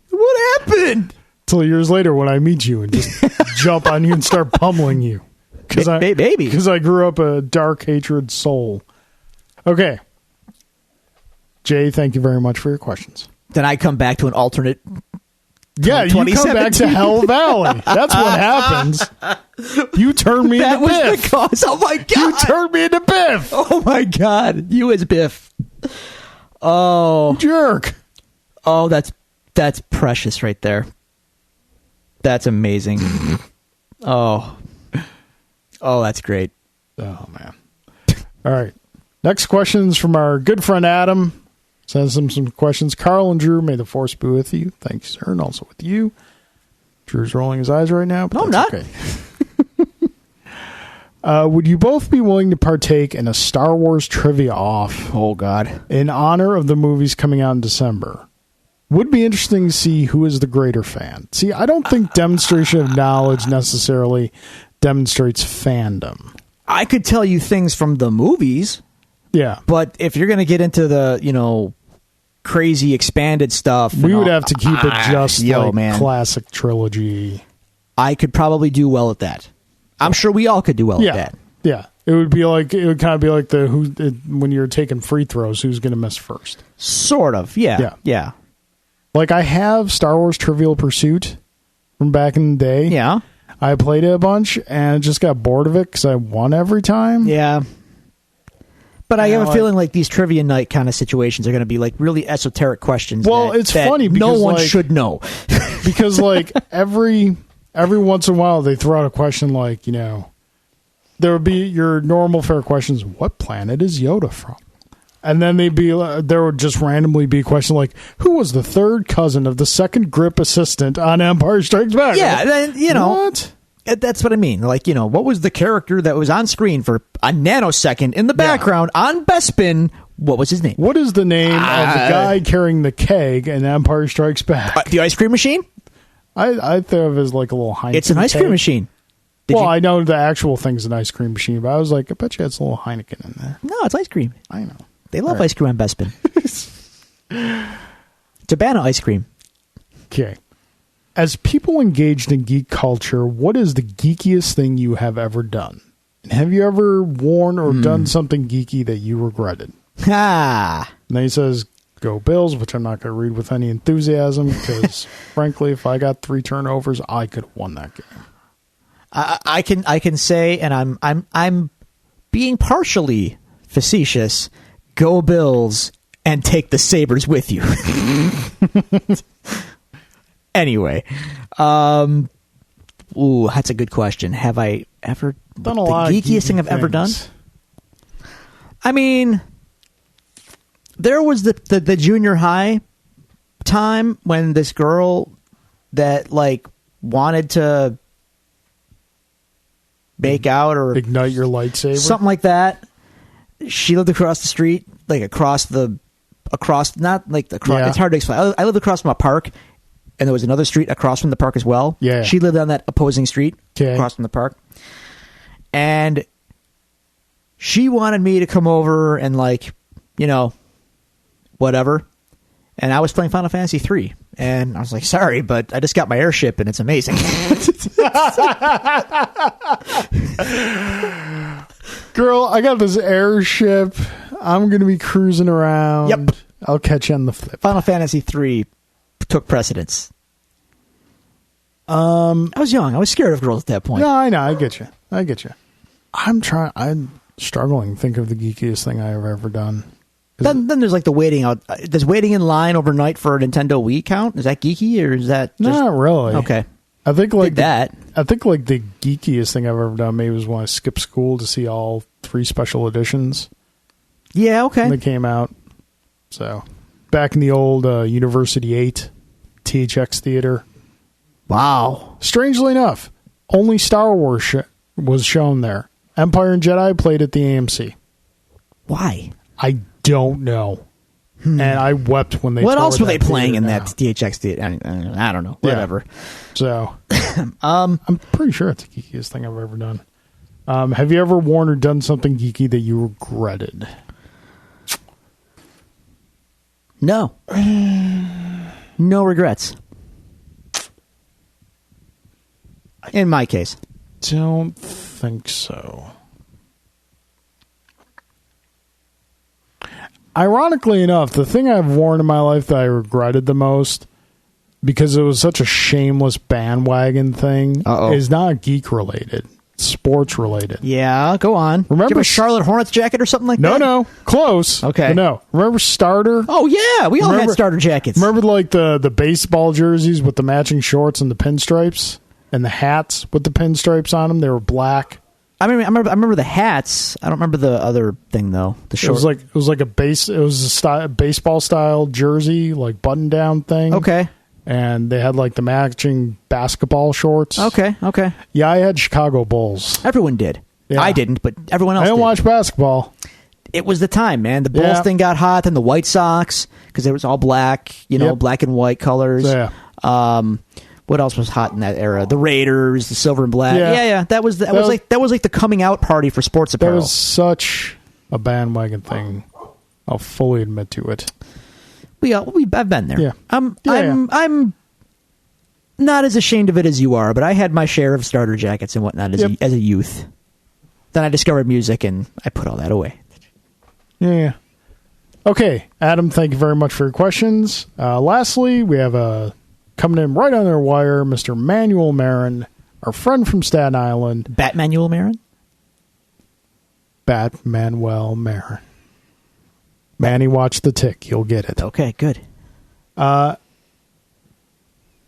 What happened? Till years later when I meet you and just jump on you and start pummeling you. Because I grew up a dark hatred soul. Okay. Jay, thank you very much for your questions. Then I come back to an alternate. Yeah, you come back to Hell Valley. That's what happens. You turn me into Biff. That was the cause. Oh, my God. You turned me into Biff. Oh, my God. You as Biff. Oh. Jerk. Oh, that's precious right there. That's amazing. Oh, that's great. Oh, man. All right. Next question's from our good friend Adam. Sends him some questions. Carl and Drew, may the force be with you. Thanks, sir, and also with you. Drew's rolling his eyes right now. But no, I'm not. Okay. Would you both be willing to partake in a Star Wars trivia off? Oh, God. In honor of the movies coming out in December. Would be interesting to see who is the greater fan. See, I don't think demonstration of knowledge necessarily demonstrates fandom. I could tell you things from the movies. Yeah. But if you're going to get into the, crazy expanded stuff. We would have to keep it just classic trilogy. I could probably do well at that. I'm sure we all could do well at that. Yeah. It would kind of be like when you're taking free throws, who's going to miss first? Sort of, yeah. Like I have Star Wars Trivial Pursuit from back in the day. Yeah. I played it a bunch and just got bored of it because I won every time. Yeah. But I have a feeling like these trivia night kind of situations are going to be like really esoteric questions. Well, it's funny because no one should know. Because like every once in a while they throw out a question like, there would be your normal fair questions. What planet is Yoda from? And then there would just randomly be a question like, who was the third cousin of the second grip assistant on Empire Strikes Back? Yeah, then, what? That's what I mean. Like, what was the character that was on screen for a nanosecond in the background on Bespin? What was his name? What is the name of the guy carrying the keg in Empire Strikes Back? The ice cream machine? I think of it as like a little Heineken. It's an ice cream machine. I know the actual thing's an ice cream machine, but I was like, I bet you it's a little Heineken in there. No, it's ice cream. I know. They love ice cream on Bespin. Tabana ice cream. Okay. As people engaged in geek culture, what is the geekiest thing you have ever done? And have you ever worn or done something geeky that you regretted? Ah. And then he says, go Bills, which I'm not going to read with any enthusiasm because, frankly, if I got 3 turnovers, I could have won that game. I can say, and I'm being partially facetious. Go Bills and take the Sabres with you. Anyway, that's a good question. Have I ever done a lot the geekiest thing I've ever done? I mean, there was the junior high time when this girl that like wanted to make out or ignite your lightsaber, something like that. She lived across the street, like across, not like the cross. Yeah. It's hard to explain. I lived across from a park, and there was another street across from the park as well. Yeah. She lived on that opposing street across from the park. And she wanted me to come over and whatever. And I was playing Final Fantasy 3. And I was like, sorry, but I just got my airship and it's amazing. Girl, I got this airship. I'm going to be cruising around. Yep. I'll catch you on the flip. Final Fantasy 3 took precedence. I was young. I was scared of girls at that point. No, I know. I get you. I'm struggling to think of the geekiest thing I've ever done. Then there's like the waiting out. Does waiting in line overnight for a Nintendo Wii count? Is that geeky or is that just... Not really? Okay. I think like that. I think like the geekiest thing I've ever done maybe was when I skipped school to see all 3 special editions. Yeah, okay. When they came out. So back in the old University 8 THX theater. Wow. Strangely enough, only Star Wars was shown there. Empire and Jedi played at the AMC. Why? I don't know. And I wept when they. What else were they playing in that THX theater? I don't know. Whatever. Yeah. So, I'm pretty sure it's the geekiest thing I've ever done. Have you ever worn or done something geeky that you regretted? No. No regrets. In my case. Don't think so. Ironically enough, the thing I've worn in my life that I regretted the most, because it was such a shameless bandwagon thing, is not geek related. Sports related. Yeah, go on. Remember, did you have a Charlotte Hornets jacket or something like that? No, close. Okay, but no. Remember Starter? Oh yeah, we all had Starter jackets. Remember like the baseball jerseys with the matching shorts and the pinstripes, and the hats with the pinstripes on them. They were black. I remember the hats. I don't remember the other thing though. The shorts. It was like a baseball style jersey, like button down thing. Okay. And they had like the matching basketball shorts. Okay. Yeah, I had Chicago Bulls. Everyone did. Yeah. I didn't, but everyone else did. I didn't did. watch basketball. It was the time, man. The Bulls thing got hot, then the White Sox, because it was all black, black and white colors. Yeah. What else was hot in that era? The Raiders, the silver and black. Yeah. That was like the coming out party for sports apparel. That was such a bandwagon thing. I'll fully admit to it. I've been there. Yeah. I'm not as ashamed of it as you are, but I had my share of starter jackets and whatnot as a youth. Then I discovered music, and I put all that away. Yeah. Okay, Adam, thank you very much for your questions. Lastly, we have coming in right on their wire, Mr. Manuel Marin, our friend from Staten Island. Batmanuel Marin? Batmanuel Marin. Manny, watch the tick. You'll get it. Okay, good.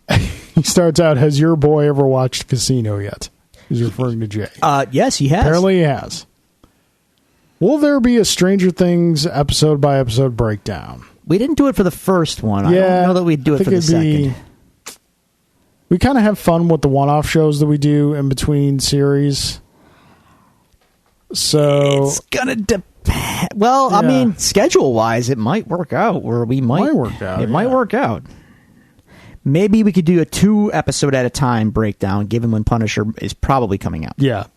He starts out, has your boy ever watched Casino yet? He's referring to Jay. Yes, he has. Apparently he has. Will there be a Stranger Things episode-by-episode breakdown? We didn't do it for the first one. Yeah, I don't know that we'd do it for the second. We kind of have fun with the one-off shows that we do in between series. So it's going to depend. Well, yeah. I mean, schedule-wise, it might work out. Where we might work out. It might work out. Maybe we could do a 2-episode at a time breakdown, given when Punisher is probably coming out. Yeah.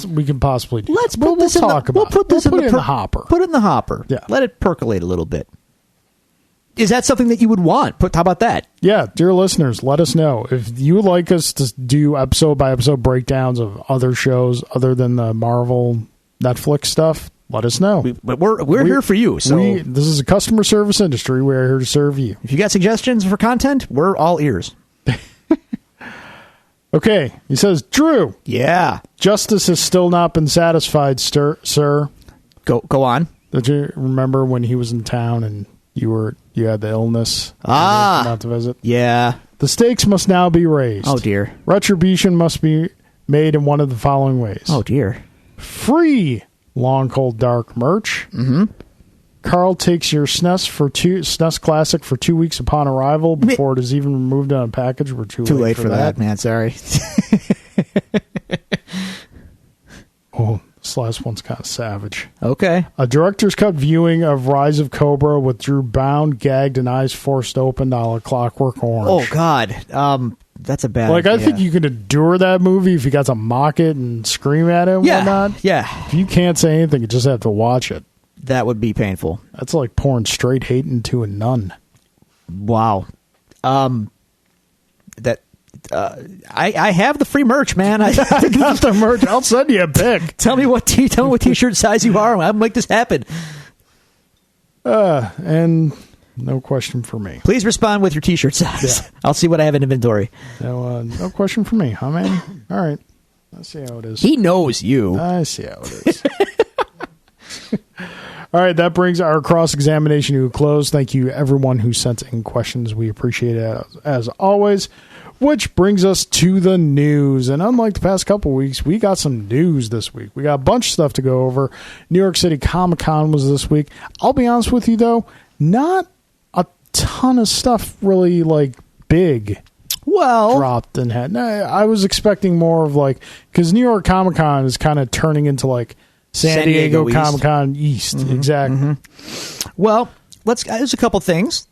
We can possibly do. Let's put this in the hopper. We'll put it in the hopper. Put it in the hopper. Yeah. Let it percolate a little bit. Is that something that you would want? How about that? Yeah, dear listeners, let us know if you would like us to do episode by episode breakdowns of other shows other than the Marvel Netflix stuff. Let us know. But we're here for you. So this is a customer service industry. We're here to serve you. If you got suggestions for content, we're all ears. Okay, he says, Drew. Yeah. Justice has still not been satisfied, sir. Go on. Did you remember when he was in town and you had the illness? Out to visit? Yeah. The stakes must now be raised. Oh, dear. Retribution must be made in one of the following ways. Oh, dear. Free Long Cold Dark merch. Mm-hmm. Carl takes your SNES Classic for 2 weeks upon arrival before it is even removed on a package. We're too late for that, man. Sorry. Oh, this last one's kind of savage. Okay. A director's cut viewing of Rise of Cobra with Drew bound, gagged, and eyes forced open a la Clockwork Orange. Oh, God. That's a bad idea. I think you could endure that movie if you got to mock it and scream at it and whatnot. Yeah. If you can't say anything, you just have to watch it. That would be painful. That's like pouring straight hate into a nun. Wow. I have the free merch, man. I got the merch. I'll send you a pic. Tell me what t-shirt size you are. I'll make this happen. And no question for me. Please respond with your t-shirt size. Yeah. I'll see what I have in inventory. No question for me, huh, man? All right. Let's see how it is. He knows you. I see how it is. All right, that brings our cross-examination to a close. Thank you, everyone who sent in questions. We appreciate it, as always. Which brings us to the news. And unlike the past couple weeks, we got some news this week. We got a bunch of stuff to go over. New York City Comic-Con was this week. I'll be honest with you, though, not a ton of stuff really, big dropped and had. I was expecting more of, because New York Comic-Con is kind of turning into, San Diego Comic-Con East. Mm-hmm, exactly. Mm-hmm. Well, there's a couple things.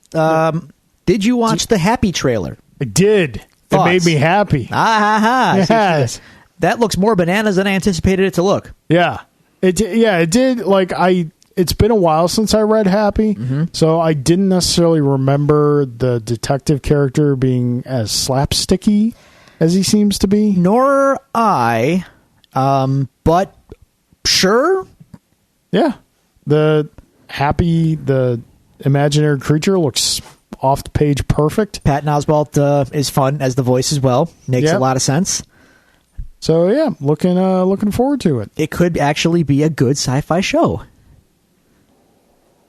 Did you watch the Happy trailer? I did. Thoughts? It made me happy. Yes. That looks more bananas than I anticipated it to look. Yeah. It did. It's been a while since I read Happy, so I didn't necessarily remember the detective character being as slapsticky as he seems to be. Nor I, but sure. Yeah. The imaginary creature looks off the page perfect. Patton Oswalt is fun as the voice as well. Makes a lot of sense. So yeah, looking forward to it. It could actually be a good sci-fi show.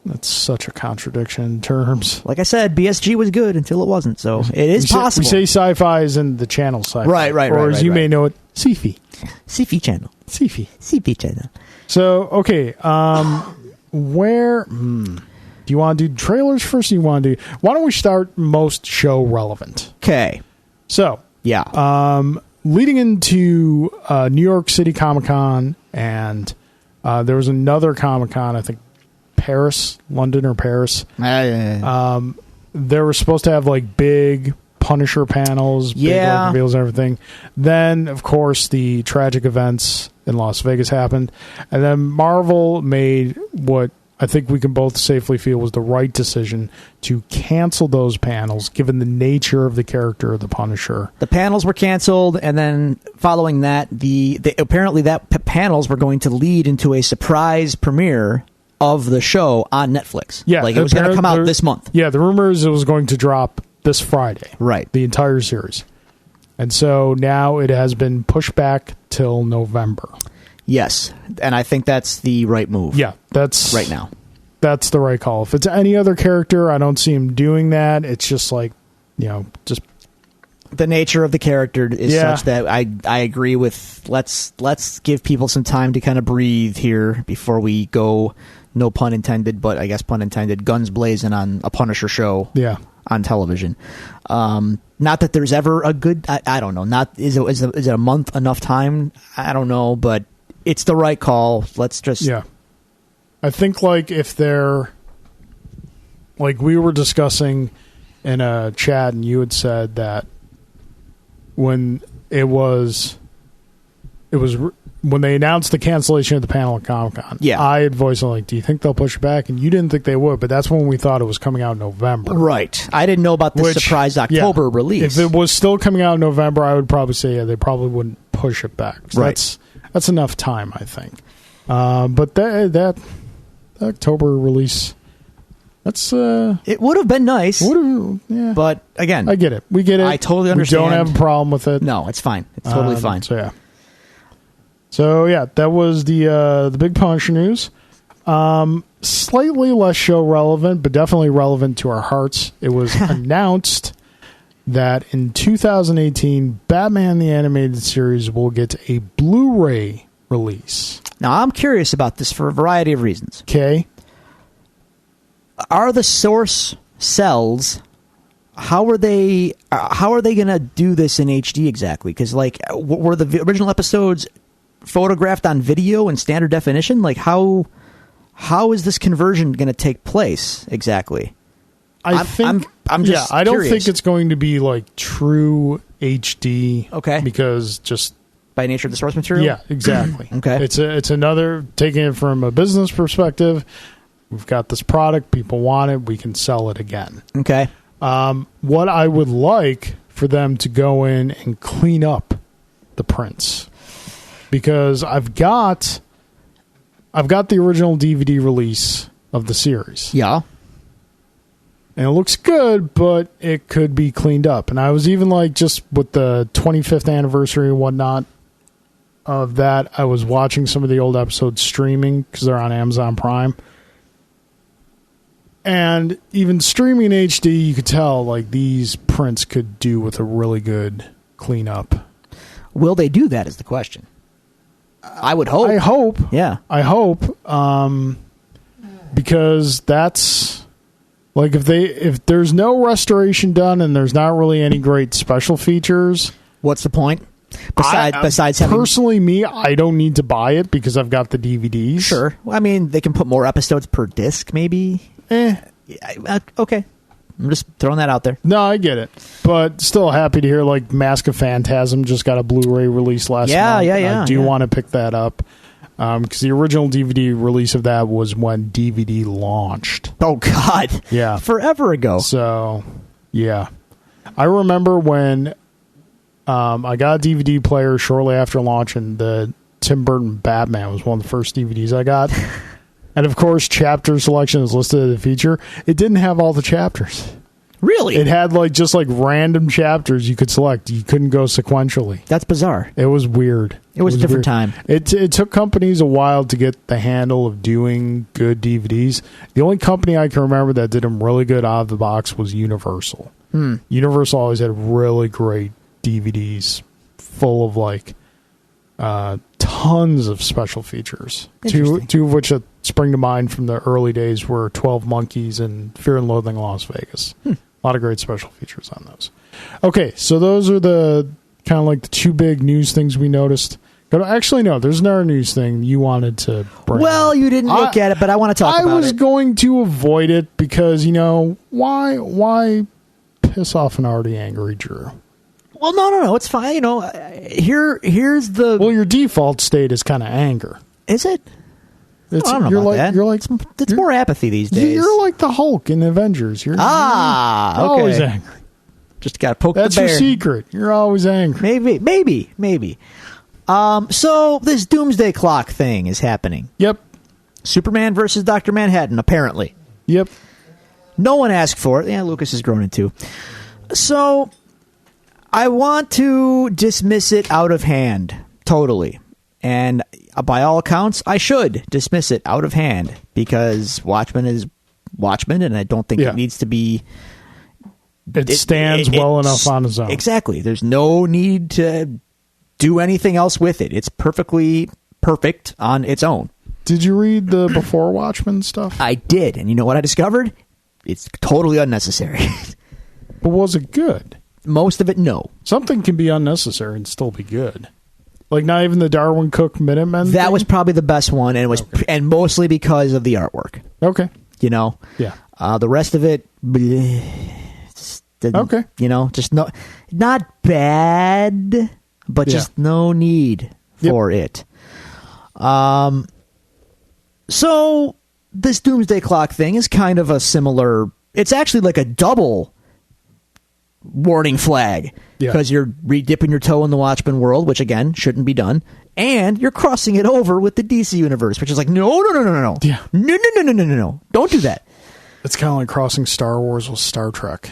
That's such a contradiction in terms. Like I said, BSG was good until it wasn't. So it is possible. We say sci-fi is in the channel sci-fi. Right. Or as you may know it, sci-fi. Sci-fi channel. Sci-fi channel. So, okay. Where... Do you want to do trailers first? Or why don't we start most show relevant? Okay. So, yeah. Leading into New York City Comic-Con, and there was another Comic-Con, I think London or Paris. They were supposed to have big Punisher panels, big reveals and everything. Then, of course, the tragic events in Las Vegas happened. And then Marvel made what I think we can both safely feel was the right decision to cancel those panels, given the nature of the character of the Punisher. The panels were canceled, and then following that, apparently that panels were going to lead into a surprise premiere of the show on Netflix. Yeah, like it was going to come out this month. Yeah, the rumor is it was going to drop this Friday. Right. The entire series. And so now it has been pushed back till November. Yes, and I think that's the right move. Yeah, that's right now. That's the right call. If it's any other character, I don't see him doing that. It's just like, just the nature of the character is such that I agree with let's give people some time to kind of breathe here before we go, no pun intended, but I guess pun intended, guns blazing on a Punisher show. Yeah. On television. Not that there's ever a good I don't know, not is it a month enough time? I don't know, but it's the right call. Let's just... Yeah. I think, like, if they're... Like, we were discussing in a chat, and you had said that when it was... when they announced the cancellation of the panel at Comic-Con, I had voiced, like, do you think they'll push it back? And you didn't think they would, but that's when we thought it was coming out in November. Right. I didn't know about the surprise October release. If it was still coming out in November, I would probably say, they probably wouldn't push it back. So right. That's enough time, I think. But that October release, that's... it would have been nice. Yeah. But, again... I get it. We get it. I totally understand. We don't have a problem with it. No, it's fine. It's totally fine. So, yeah, that was the big Punisher news. Slightly less show relevant, but definitely relevant to our hearts. It was announced that in 2018, Batman the Animated Series will get a Blu-ray release. Now, I'm curious about this for a variety of reasons. Okay. Are the source cells... How are they going to do this in HD exactly? Because, like, were the original episodes photographed on video in standard definition? Like, how is this conversion going to take place exactly? I'm just I don't think it's going to be like true HD. Okay. Because just by nature of the source material? Yeah, exactly. Okay. It's another, taking it from a business perspective, we've got this product, people want it, we can sell it again. Okay. What I would like for them to go in and clean up the prints, because I've got the original DVD release of the series. Yeah. And it looks good, but it could be cleaned up. And I was even like, just with the 25th anniversary and whatnot of that, I was watching some of the old episodes streaming because they're on Amazon Prime. And even streaming in HD, you could tell like these prints could do with a really good cleanup. Will they do that is the question. I would hope. I hope. Yeah. I hope. Because that's... Like, if there's no restoration done and there's not really any great special features... What's the point? Besides having... Personally, I don't need to buy it because I've got the DVDs. Sure. Well, I mean, they can put more episodes per disc, maybe? Okay. I'm just throwing that out there. No, I get it. But still happy to hear, like, Mask of Phantasm just got a Blu-ray release last month. Yeah. I do want to pick that up. Because the original DVD release of that was when DVD launched. Oh, God. Yeah. Forever ago. So, yeah. I remember when I got a DVD player shortly after launch, and the Tim Burton Batman was one of the first DVDs I got. And, of course, chapter selection is listed as a feature. It didn't have all the chapters. Really? It had just random chapters you could select. You couldn't go sequentially. That's bizarre. It was weird. It was a different time. It took companies a while to get the handle of doing good DVDs. The only company I can remember that did them really good out of the box was Universal. Universal always had really great DVDs full of tons of special features. Two of which that spring to mind from the early days were 12 Monkeys and Fear and Loathing in Las Vegas. A lot of great special features on those. Okay, so those are the kind of the two big news things we noticed. Actually, no, there's another news thing you wanted to bring up. You didn't look at it, but I want to talk about it. I was going to avoid it because, why piss off an already angry Drew? Well, no, it's fine. Here's the... Well, your default state is kind of anger. Is it? It's, I don't know you're about like that. you're like It's more apathy these days. You're like the Hulk in Avengers. You're okay. always angry. Just got to poke That's the bear. your secret. You're always angry. Maybe. So this doomsday clock thing is happening. Yep. Superman versus Dr. Manhattan, apparently. Yep. No one asked for it. Yeah, Lucas is groaning too. So I want to dismiss it out of hand, totally. And by all accounts, I should dismiss it out of hand because Watchmen is Watchmen, and I don't think it needs to be... It stands well enough on its own. Exactly. There's no need to do anything else with it. It's perfectly perfect on its own. Did you read the Before Watchmen stuff? I did, and you know what I discovered? It's totally unnecessary. But was it good? Most of it, no. Something can be unnecessary and still be good. Like not even the Darwin Cook Minutemen That thing? was probably the best one, and it was, and mostly because of the artwork. Okay. You know? Yeah. The rest of it, bleh, just didn't, okay. You know, just not bad, but just no need for it. So this Doomsday Clock thing is kind of a similar... It's actually like a double warning flag. Because you're dipping your toe in the Watchmen world, which, again, shouldn't be done. And you're crossing it over with the DC universe, which is like, no. Yeah. No. Don't do that. It's kind of like crossing Star Wars with Star Trek.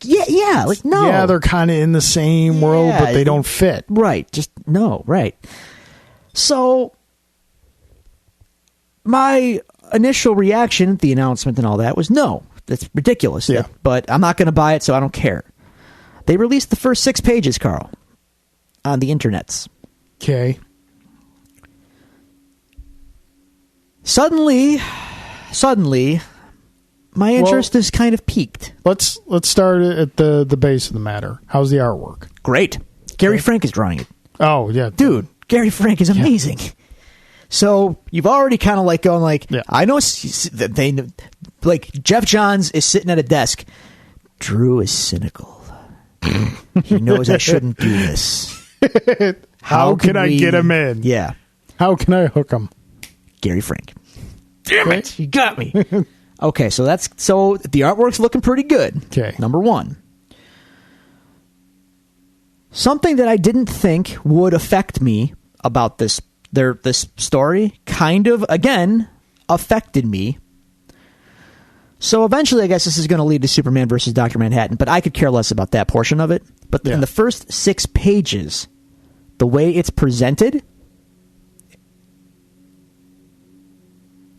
Yeah, like, no. Yeah, they're kind of in the same world, but they don't fit. Right, just, no, right. So... my initial reaction at the announcement and all that was no, that's ridiculous. Yeah. But I'm not going to buy it, so I don't care. They released the first 6 pages, Carl, on the internets. Okay. Suddenly, my interest is kind of peaked. Let's start at the base of the matter. How's the artwork? Great. Gary Frank is drawing it. Oh, yeah. Dude, Gary Frank is amazing. Yeah. So you've already kind of like going like, I know that they like Jeff Johns is sitting at a desk. Drew is cynical. He knows I shouldn't do this. How can I get him in? Yeah. How can I hook him? Gary Frank. Damn it. You got me. Okay. So the artwork's looking pretty good. Okay. Number 1. Something that I didn't think would affect me about this story kind of, again, affected me. So eventually, I guess this is going to lead to Superman versus Dr. Manhattan, but I could care less about that portion of it. But in the first 6 pages, the way it's presented...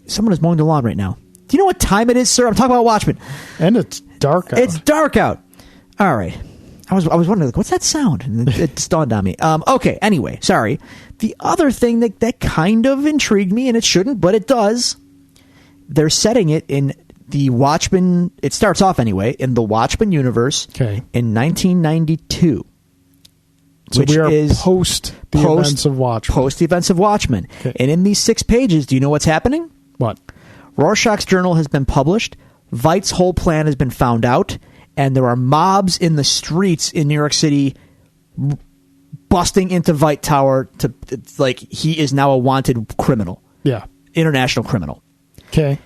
Someone is mowing the lawn right now. Do you know what time it is, sir? I'm talking about Watchmen. And it's dark out. It's dark out. All right. I was wondering, like, what's that sound? And it just dawned on me. Okay, anyway, sorry. The other thing that kind of intrigued me, and it shouldn't, but it does, they're setting it in the Watchmen, it starts off anyway, in the Watchmen universe in 1992. So we are post the events of Watchmen. Post the events of Watchmen. Okay. And in these 6 pages, do you know what's happening? What? Rorschach's journal has been published. Veidt's whole plan has been found out. And there are mobs in the streets in New York City busting into Veidt Tower to, like, he is now a wanted criminal. Yeah. International criminal. Okay.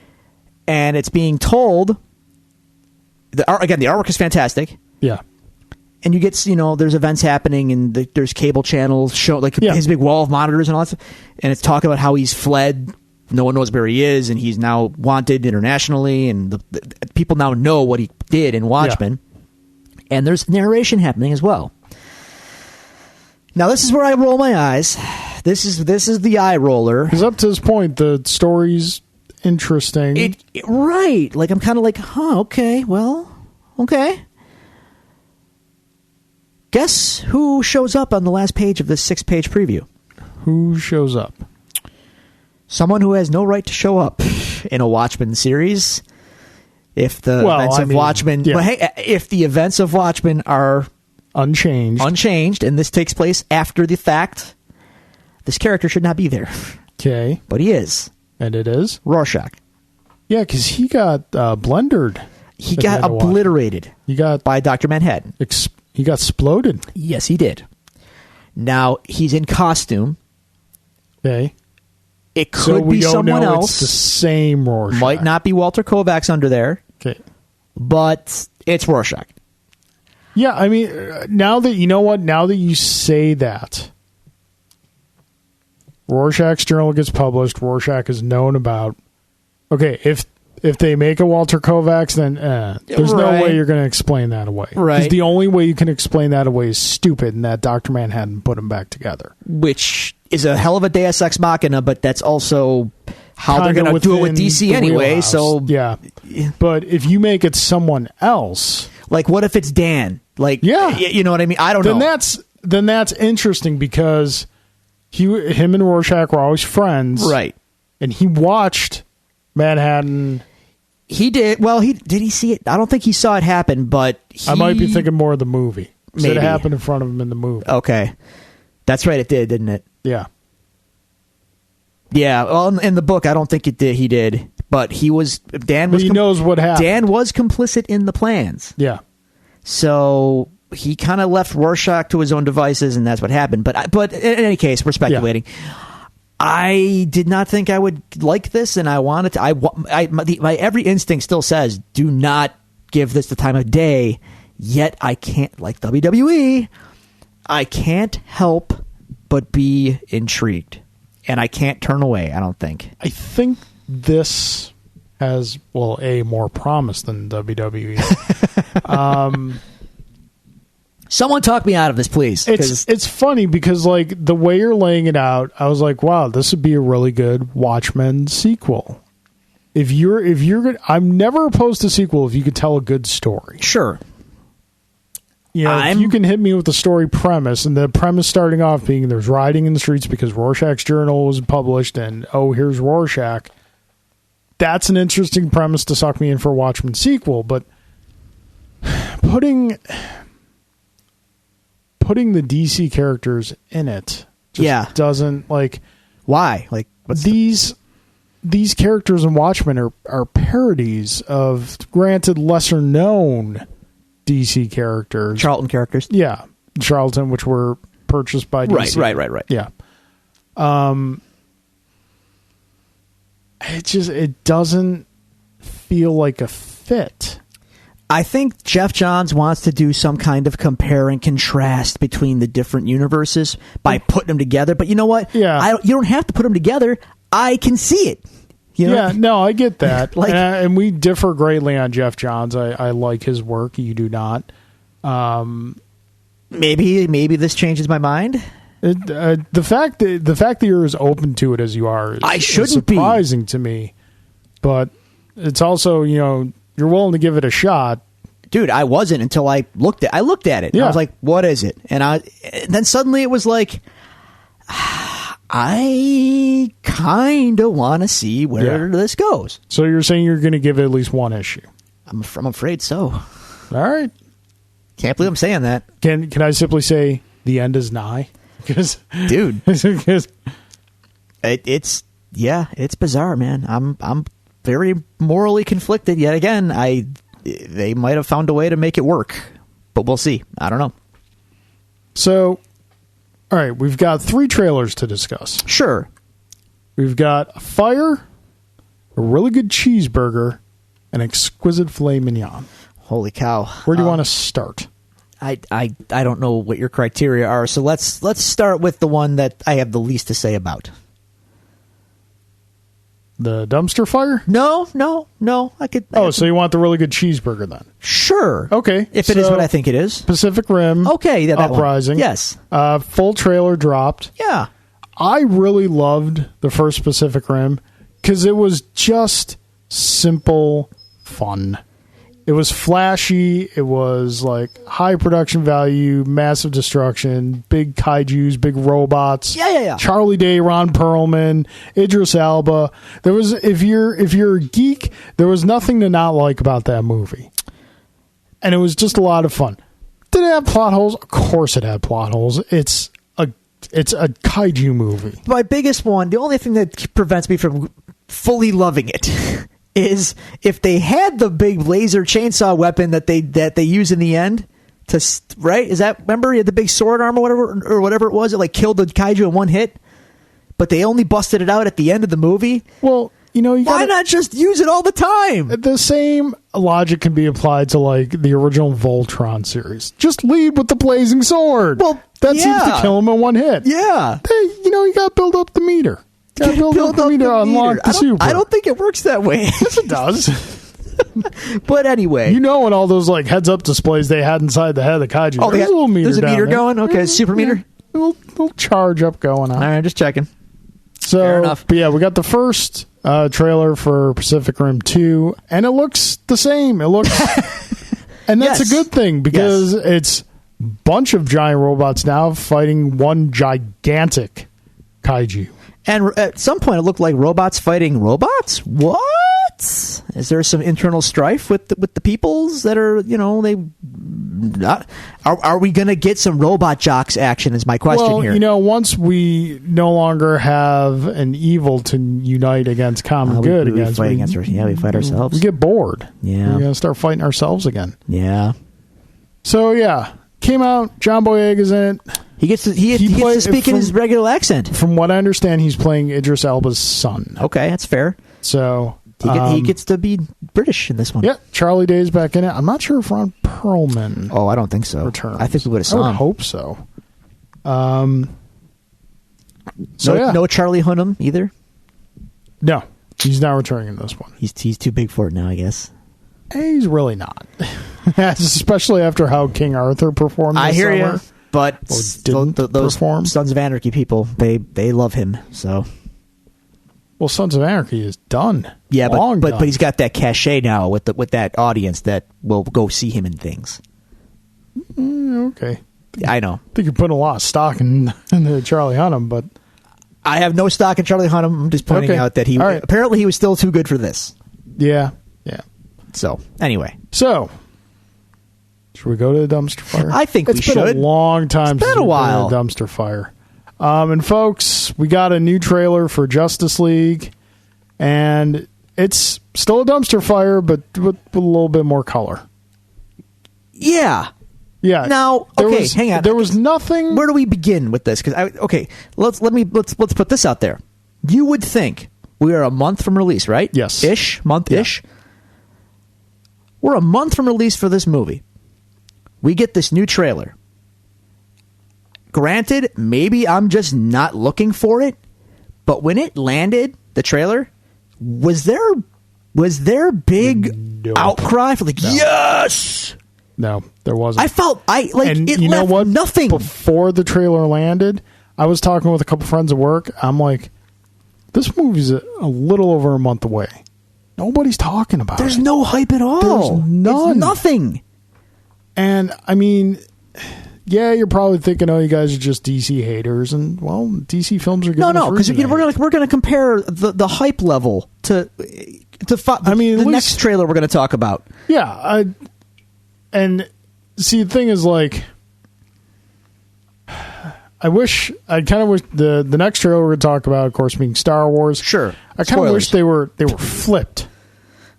And it's being told, the artwork is fantastic. Yeah. And you get, there's events happening and there's cable channels show, like his big wall of monitors and all that stuff. And it's talking about how he's fled. No one knows where he is, and he's now wanted internationally, and the people now know what he did in Watchmen. Yeah. And there's narration happening as well. Now, this is where I roll my eyes. This is the eye roller. Because up to this point, the story's interesting. Right. Like, I'm kind of like, okay, well, okay. Guess who shows up on the last page of this 6-page preview? Who shows up? Someone who has no right to show up in a Watchmen series. If the events of Watchmen, if the events of Watchmen are unchanged, and this takes place after the fact, this character should not be there. Okay, but he is, and it is Rorschach. Yeah, because he got blendered. He got obliterated. He got by Dr. Manhattan. He got exploded. Yes, he did. Now he's in costume. Okay. It could so we be don't someone know else. It's the same Rorschach. Might not be Walter Kovacs under there, Okay. but it's Rorschach. Yeah, I mean, now that you know what, now that you say that, Rorschach's journal gets published. Rorschach is known about. Okay, if they make a Walter Kovacs, then there's no Right. way you're going to explain that away. Right. 'Cause the only way you can explain that away is stupid, and that Dr. Manhattan put them back together. Which is a hell of a Deus Ex Machina, but that's also how they're Kinda going to do it with within DC the anyway. wheelhouse. So, yeah, but if you make it someone else, like, what if it's Dan? Like, Yeah. you know what I mean? I don't then know. that's interesting because him and Rorschach were always friends, Right. And he watched Manhattan. He did. Well, did he see it? I don't think he saw it happen, but I might be thinking more of the movie. 'Cause Maybe. it happened in front of him in the movie. Okay. That's right, it did, didn't it? Yeah. Yeah, well, in the book, I don't think it did. He did, but Dan But was. he knows what happened. Dan was complicit in the plans, Yeah. so he kind of left Rorschach to his own devices, and that's what happened. But in any case, we're speculating. I did not think I would like this, and I wanted to. My every instinct still says, do not give this the time of day. Yet I can't, like WWE, I can't help but be intrigued. And I can't turn away, I don't think. I think this has, well, more promise than WWE. Someone talk me out of this, please. It's funny because, like, the way you're laying it out, I was like, wow, this would be a really good Watchmen sequel. If you're good, I'm never opposed to sequel if you could tell a good story. Sure. You know, if you can hit me with the story premise, and the premise starting off being there's rioting in the streets because Rorschach's journal was published, and here's Rorschach. That's an interesting premise to suck me in for a Watchmen sequel, but putting the DC characters in it just doesn't, like, why? Like, these characters in Watchmen are parodies of, granted, lesser known DC characters. Charlton characters? Yeah. Charlton, which were purchased by DC. Right. Yeah. It doesn't feel like a fit. I think Jeff Johns wants to do some kind of compare and contrast between the different universes by putting them together. But you know what? Yeah. You don't have to put them together. I can see it. You know? Yeah, no, I get that. Like, and we differ greatly on Jeff Johns. I like his work. You do not. Maybe this changes my mind. The fact that you're as open to it as you are is surprising to me. But it's also, you're willing to give it a shot. Dude, I wasn't until I looked at it. Yeah. I was like, what is it? And then suddenly it was like, I kind of want to see where this goes. So you're saying you're going to give it at least one issue? I'm afraid so. All right. Can't believe I'm saying that. Can I simply say the end is nigh? Because, dude, it's bizarre, man. I'm very morally conflicted. Yet again, they might have found a way to make it work, but we'll see. I don't know. So, all right, we've got 3 trailers to discuss. Sure. We've got a fire, a really good cheeseburger, an exquisite filet mignon. Holy cow. Where do you want to start? I don't know what your criteria are, so let's start with the one that I have the least to say about. The dumpster fire? No. So you want the really good cheeseburger then? Sure. Okay. If it is what I think it is. Pacific Rim. Okay, yeah, that Uprising. One. Yes. Full trailer dropped. Yeah. I really loved the first Pacific Rim because it was just simple fun. It was flashy. It was like high production value, massive destruction, big kaijus, big robots. Yeah. Charlie Day, Ron Perlman, Idris Elba. There was, if you're a geek, there was nothing to not like about that movie. And it was just a lot of fun. Did it have plot holes? Of course it had plot holes. It's a kaiju movie. My biggest one, the only thing that prevents me from fully loving it is if they had the big laser chainsaw weapon that they use in the end right? Is that, remember, he had the big sword arm or whatever it was, it like killed the kaiju in one hit, but they only busted it out at the end of the movie. Well, you know, why not just use it all the time? The same logic can be applied to like the original Voltron series. Just lead with the blazing sword. Well, that seems to kill him in one hit. Yeah, you got to build up the meter. Got to build up the meter to unlock the super. I don't think it works that way. Yes, it does. But anyway, in all those like heads-up displays they had inside the head of the kaiju, there's a little meter. There's a meter going. Okay, super meter. A little charge up going on. All right, just checking. So, fair enough. But yeah, we got the first trailer for Pacific Rim 2, and it looks the same. It looks, and that's a good thing because it's a bunch of giant robots now fighting one gigantic kaiju. And at some point, it looked like robots fighting robots. What? Is there some internal strife with the peoples that are, they not? Are we going to get some robot jocks action? Is my question here. Once we no longer have an evil to unite against common good, we fight ourselves. We get bored. Yeah, we're going to start fighting ourselves again. Yeah. So yeah, came out. John Boyega's in it. He gets to speak in his regular accent. From what I understand, he's playing Idris Elba's son. Okay, that's fair. So he gets to be British in this one. Yeah, Charlie Day's back in it. I'm not sure if Ron Perlman. Oh, I don't think so. Returns. I think we would have saw him. I would hope so. No Charlie Hunnam either. No, he's not returning in this one. He's too big for it now, I guess. He's really not, especially after how King Arthur performed. I hear you. you. But those Sons of Anarchy people, they love him. So, well, Sons of Anarchy is done. Yeah, done. but he's got that cachet now with that audience that will go see him in things. Okay, I know. I think you're putting a lot of stock in the Charlie Hunnam, but I have no stock in Charlie Hunnam. I'm just pointing out that apparently he was still too good for this. Yeah. So anyway, should we go to the dumpster fire? I think we should. It's been a long time. It's been a while. The dumpster fire. And folks, we got a new trailer for Justice League, and it's still a dumpster fire, but with a little bit more color. Yeah. Yeah. Now, hang on. There was nothing. Where do we begin with this? Because let's put this out there. You would think we are a month from release, right? Yes. Month-ish. Yeah. We're a month from release for this movie. We get this new trailer. Granted, maybe I'm just not looking for it, but when it landed, the trailer, was there big outcry for yes? No, there wasn't. I felt and it you left know what? Nothing. Before the trailer landed, I was talking with a couple friends at work. I'm like, this movie's a little over a month away. Nobody's talking about it. There's no hype at all. There's none. It's nothing. And I mean, yeah, you're probably thinking, oh, you guys are just DC haters, and well, DC films are giving no, because we're gonna compare the hype level to the next trailer we're gonna talk about. Yeah, and see, the thing is, like, I kind of wish the next trailer we're going to talk about, of course, being Star Wars. Sure. I kind of wish they were flipped.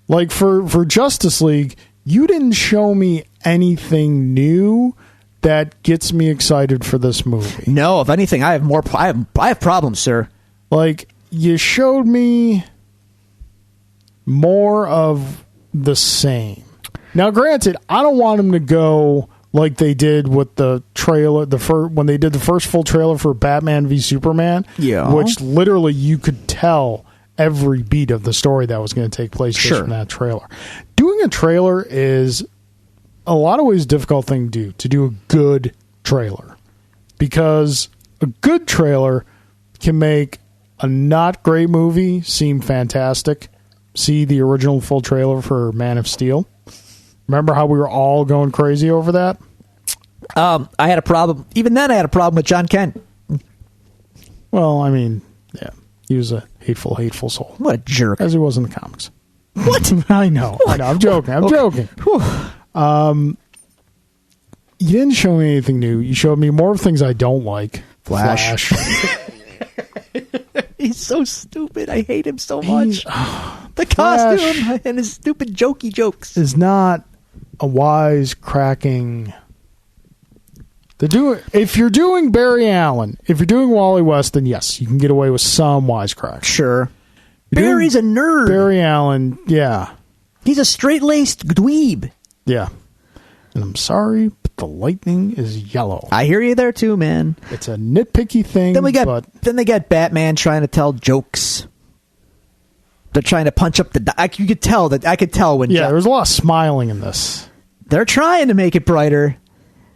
Like for Justice League, you didn't show me anything new that gets me excited for this movie. No, if anything, I have problems, sir. Like, you showed me more of the same. Now, granted, I don't want them to go like they did with the trailer, when they did the first full trailer for Batman v Superman, which literally you could tell every beat of the story that was going to take place just from that trailer. Doing a trailer is a lot of ways a difficult thing to do a good trailer, because a good trailer can make a not great movie seem fantastic. See the original full trailer for Man of Steel. Remember how we were all going crazy over that? I had a problem. Even then, I had a problem with John Kent. Well, I mean, yeah. He was a hateful soul. What a jerk. As he was in the comics. What? I know. I'm joking. You didn't show me anything new. You showed me more of things I don't like. Flash. He's so stupid. I hate him so much. The costume and his stupid jokey jokes. Is not a wise, cracking If you're doing Barry Allen, if you're doing Wally West, then yes, you can get away with some wisecracks. Sure. You're Barry's a nerd. Barry Allen, yeah. He's a straight-laced dweeb. Yeah. And I'm sorry, but the lightning is yellow. I hear you there too, man. It's a nitpicky thing. Then they got Batman trying to tell jokes. They're trying to punch up the. I could tell when. Yeah, there was a lot of smiling in this. They're trying to make it brighter,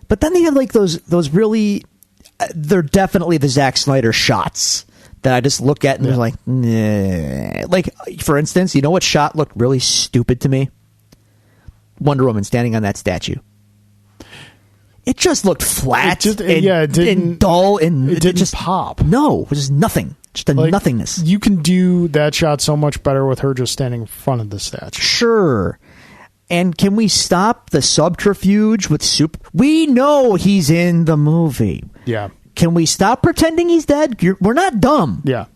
but then they have like those really. They're definitely the Zack Snyder shots that I just look at and they're like, nah. Like, for instance, you know what shot looked really stupid to me? Wonder Woman standing on that statue. It just looked flat and dull and it didn't just pop. No, it was just nothing. Just a nothingness. You can do that shot so much better with her just standing in front of the statue. Sure. And can we stop the subterfuge with We know he's in the movie. Yeah. Can we stop pretending he's dead? We're not dumb. Yeah.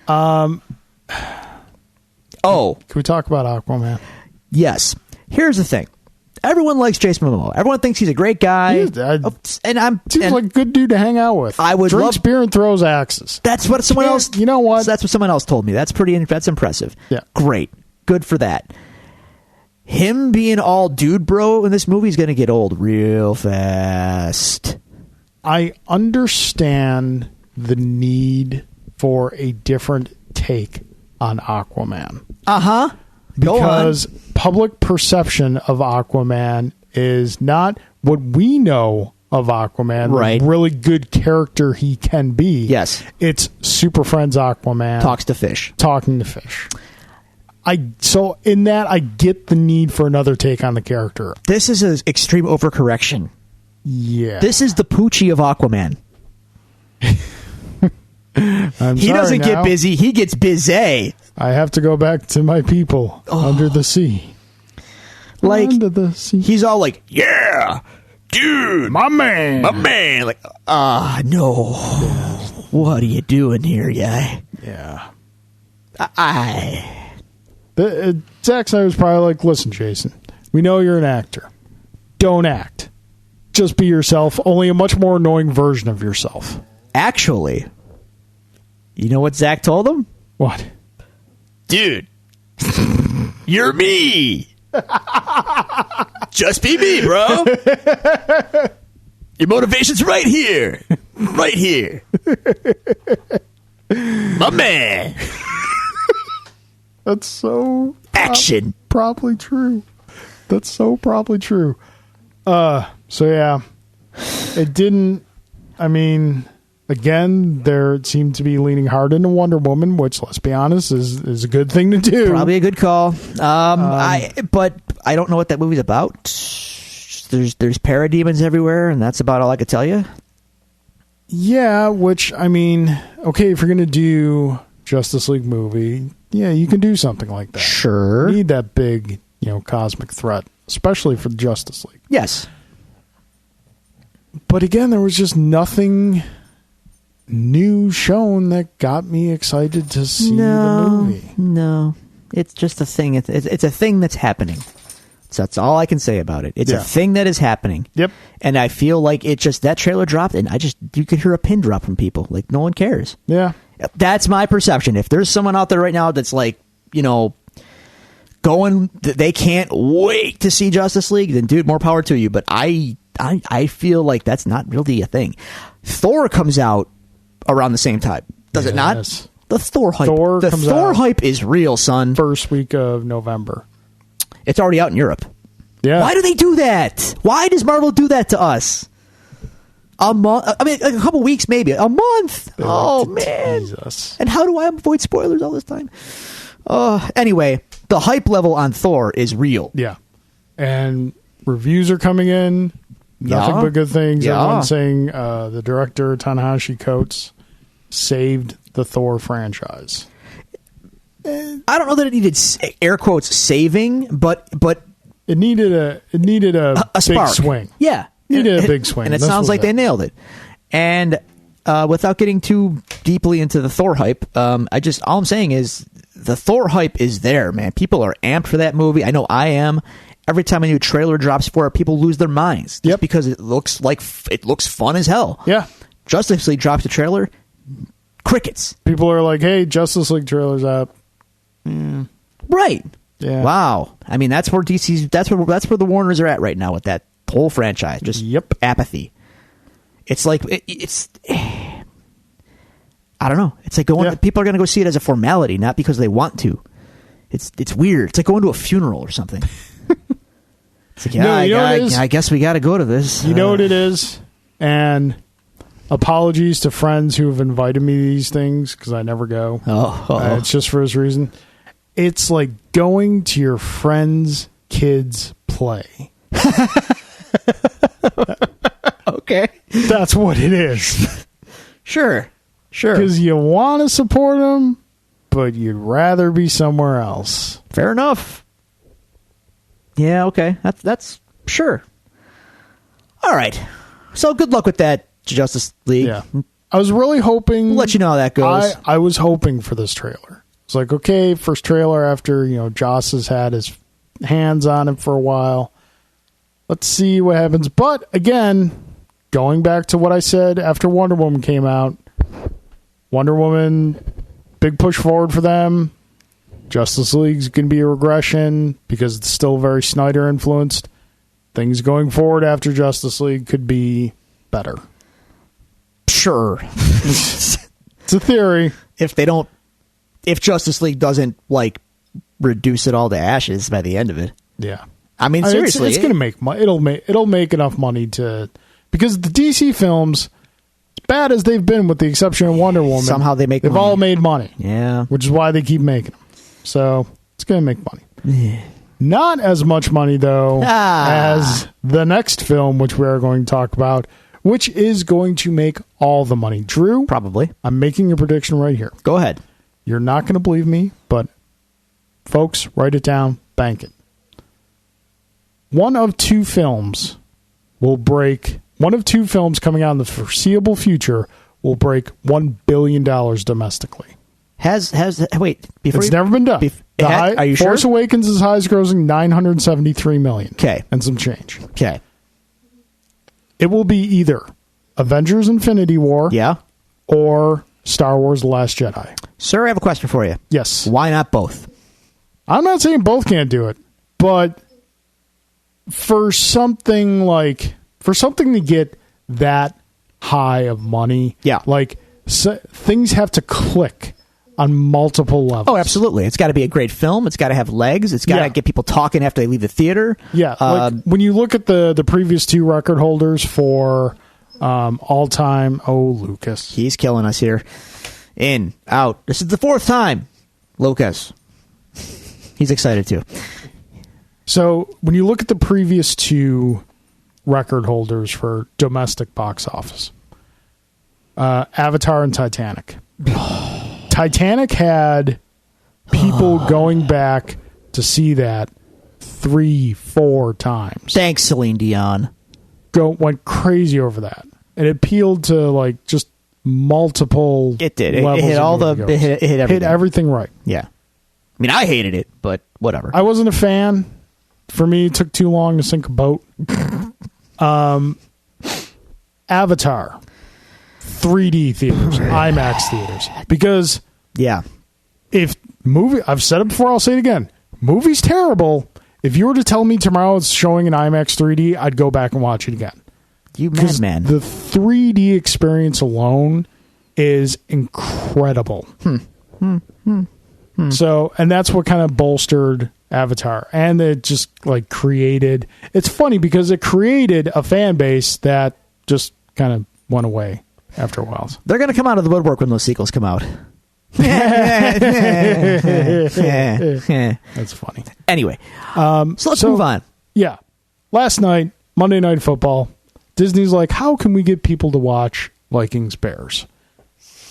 Oh. Can we talk about Aquaman? Yes. Here's the thing. Everyone likes Jason Momoa. Everyone thinks he's a great guy. Seems like a good dude to hang out with. I would drinks beer and throws axes. That's what someone else. You know what? That's what someone else told me. That's impressive. Yeah. Great. Good for that. Him being all dude bro in this movie is going to get old real fast. I understand the need for a different take on Aquaman. Uh-huh. Because public perception of Aquaman is not what we know of Aquaman, right? The really good character he can be. Yes. It's Super Friends Aquaman. Talks to fish. Talking to fish. So in that, I get the need for another take on the character. This is an extreme overcorrection. Yeah. This is the Poochie of Aquaman. He doesn't get busy. He gets busy. I have to go back to my people under the sea. Like, under the sea. He's all like, yeah, dude. My man. Like, no. Yeah. What are you doing here, guy? Yeah. Zack Snyder was probably like, listen, Jason, we know you're an actor. Don't act. Just be yourself, only a much more annoying version of yourself. Actually, you know what Zack told him? What? Dude, you're me. Just be me, bro. Your motivation's right here. Right here. My man. That's so... Action. Probably true. That's so probably true. So, yeah. It didn't... I mean... Again, there seemed to be leaning hard into Wonder Woman, which, let's be honest, is a good thing to do. Probably a good call. But I don't know what that movie's about. There's parademons everywhere, and that's about all I could tell you. Yeah, which, I mean, okay, if you're going to do Justice League movie, yeah, you can do something like that. Sure. You need that big, cosmic threat, especially for the Justice League. Yes. But again, there was just nothing new shown that got me excited to see the movie. No, it's just a thing. It's a thing that's happening. So that's all I can say about it. It's a thing that is happening. Yep. And I feel like that trailer dropped, and you could hear a pin drop from people. Like, no one cares. Yeah. That's my perception. If there's someone out there right now that's like, they can't wait to see Justice League, then dude, more power to you. But I feel like that's not really a thing. Thor comes out around the same time, does it not? The Thor hype. The Thor hype is real, son. First week of November. It's already out in Europe. Yeah. Why do they do that? Why does Marvel do that to us? A month? I mean, a couple weeks, maybe. A month? Oh, man. Jesus. And how do I avoid spoilers all this time? Anyway, the hype level on Thor is real. Yeah. And reviews are coming in. Nothing but good things. Yeah. Everyone's saying the director, Ta-Nehisi Coates, saved the Thor franchise. I don't know that it needed air quotes saving, but it needed a big spark. Swing. Yeah, needed a big swing, and it sounds like they nailed it. And without getting too deeply into the Thor hype, all I'm saying is the Thor hype is there, man. People are amped for that movie. I know I am, every time a new trailer drops for it, people lose their minds just because it looks fun as hell. Yeah. Justice League drops a trailer, crickets. People are like, "Hey, Justice League trailer's out." Right. Yeah. Wow. I mean, that's where DC's. That's where the Warners are at right now with that whole franchise. Just apathy. It's like it's. I don't know. It's like going. People are going to go see it as a formality, not because they want to. It's weird. It's like going to a funeral or something. It's like, I guess we got to go to this. You know what it is? And apologies to friends who have invited me to these things because I never go. It's just for this reason. It's like going to your friend's kids' play. Okay. That's what it is. Sure. Because you want to support them, but you'd rather be somewhere else. Fair enough. Yeah, okay. That's sure. All right. So good luck with that, Justice League. Yeah. I was really hoping... We'll let you know how that goes. I was hoping for this trailer. It's like, okay, first trailer after, Joss has had his hands on it for a while. Let's see what happens. But, again, going back to what I said after Wonder Woman came out, Wonder Woman, big push forward for them. Justice League's going to be a regression because it's still very Snyder influenced. Things going forward after Justice League could be better. Sure. It's a theory. If Justice League doesn't reduce it all to ashes by the end of it. Yeah. I mean, seriously, it's going to make money. It'll make enough money because the DC films, as bad as they've been with the exception of Wonder Woman, somehow they've money. All made money. Yeah. Which is why they keep making them. So, it's going to make money. Yeah. Not as much money, though, as the next film, which we are going to talk about, which is going to make all the money. Drew? Probably. I'm making a prediction right here. Go ahead. You're not going to believe me, but folks, write it down, bank it. One of two films coming out in the foreseeable future will break $1 billion domestically. Wait, it's never been done. Are you Force sure? Awakens is highest grossing $973 million. Okay. And some change. Okay. It will be either Avengers Infinity War or Star Wars The Last Jedi. Sir, I have a question for you. Yes. Why not both? I'm not saying both can't do it, but for something to get that high of money, things have to click on multiple levels. Oh, absolutely. It's got to be a great film. It's got to have legs. It's got to get people talking after they leave the theater. Yeah. When you look at the previous two record holders for all time, Lucas. He's killing us here. In, out. This is the fourth time, Lucas. He's excited too. So when you look at the previous two record holders for domestic box office, Avatar and Titanic. Titanic had people going back to see that 3-4 times. Thanks, Celine Dion. Went crazy over that. It appealed to just multiple. It did. It hit all the. It hit everything. Hit everything right. Yeah. I mean, I hated it, but whatever. I wasn't a fan. For me, it took too long to sink a boat. Avatar. 3D theaters, IMAX theaters. Because I've said it before, I'll say it again. Movie's terrible. If you were to tell me tomorrow it's showing in IMAX 3D, I'd go back and watch it again. You madman. The 3D experience alone is incredible. So, and that's what kind of bolstered Avatar. And it just created, it's funny because it created a fan base that just kind of went away after a while. They're going to come out of the woodwork when those sequels come out. That's funny. Anyway, so let's move on. Yeah. Last night, Monday Night Football, Disney's like, how can we get people to watch Vikings Bears?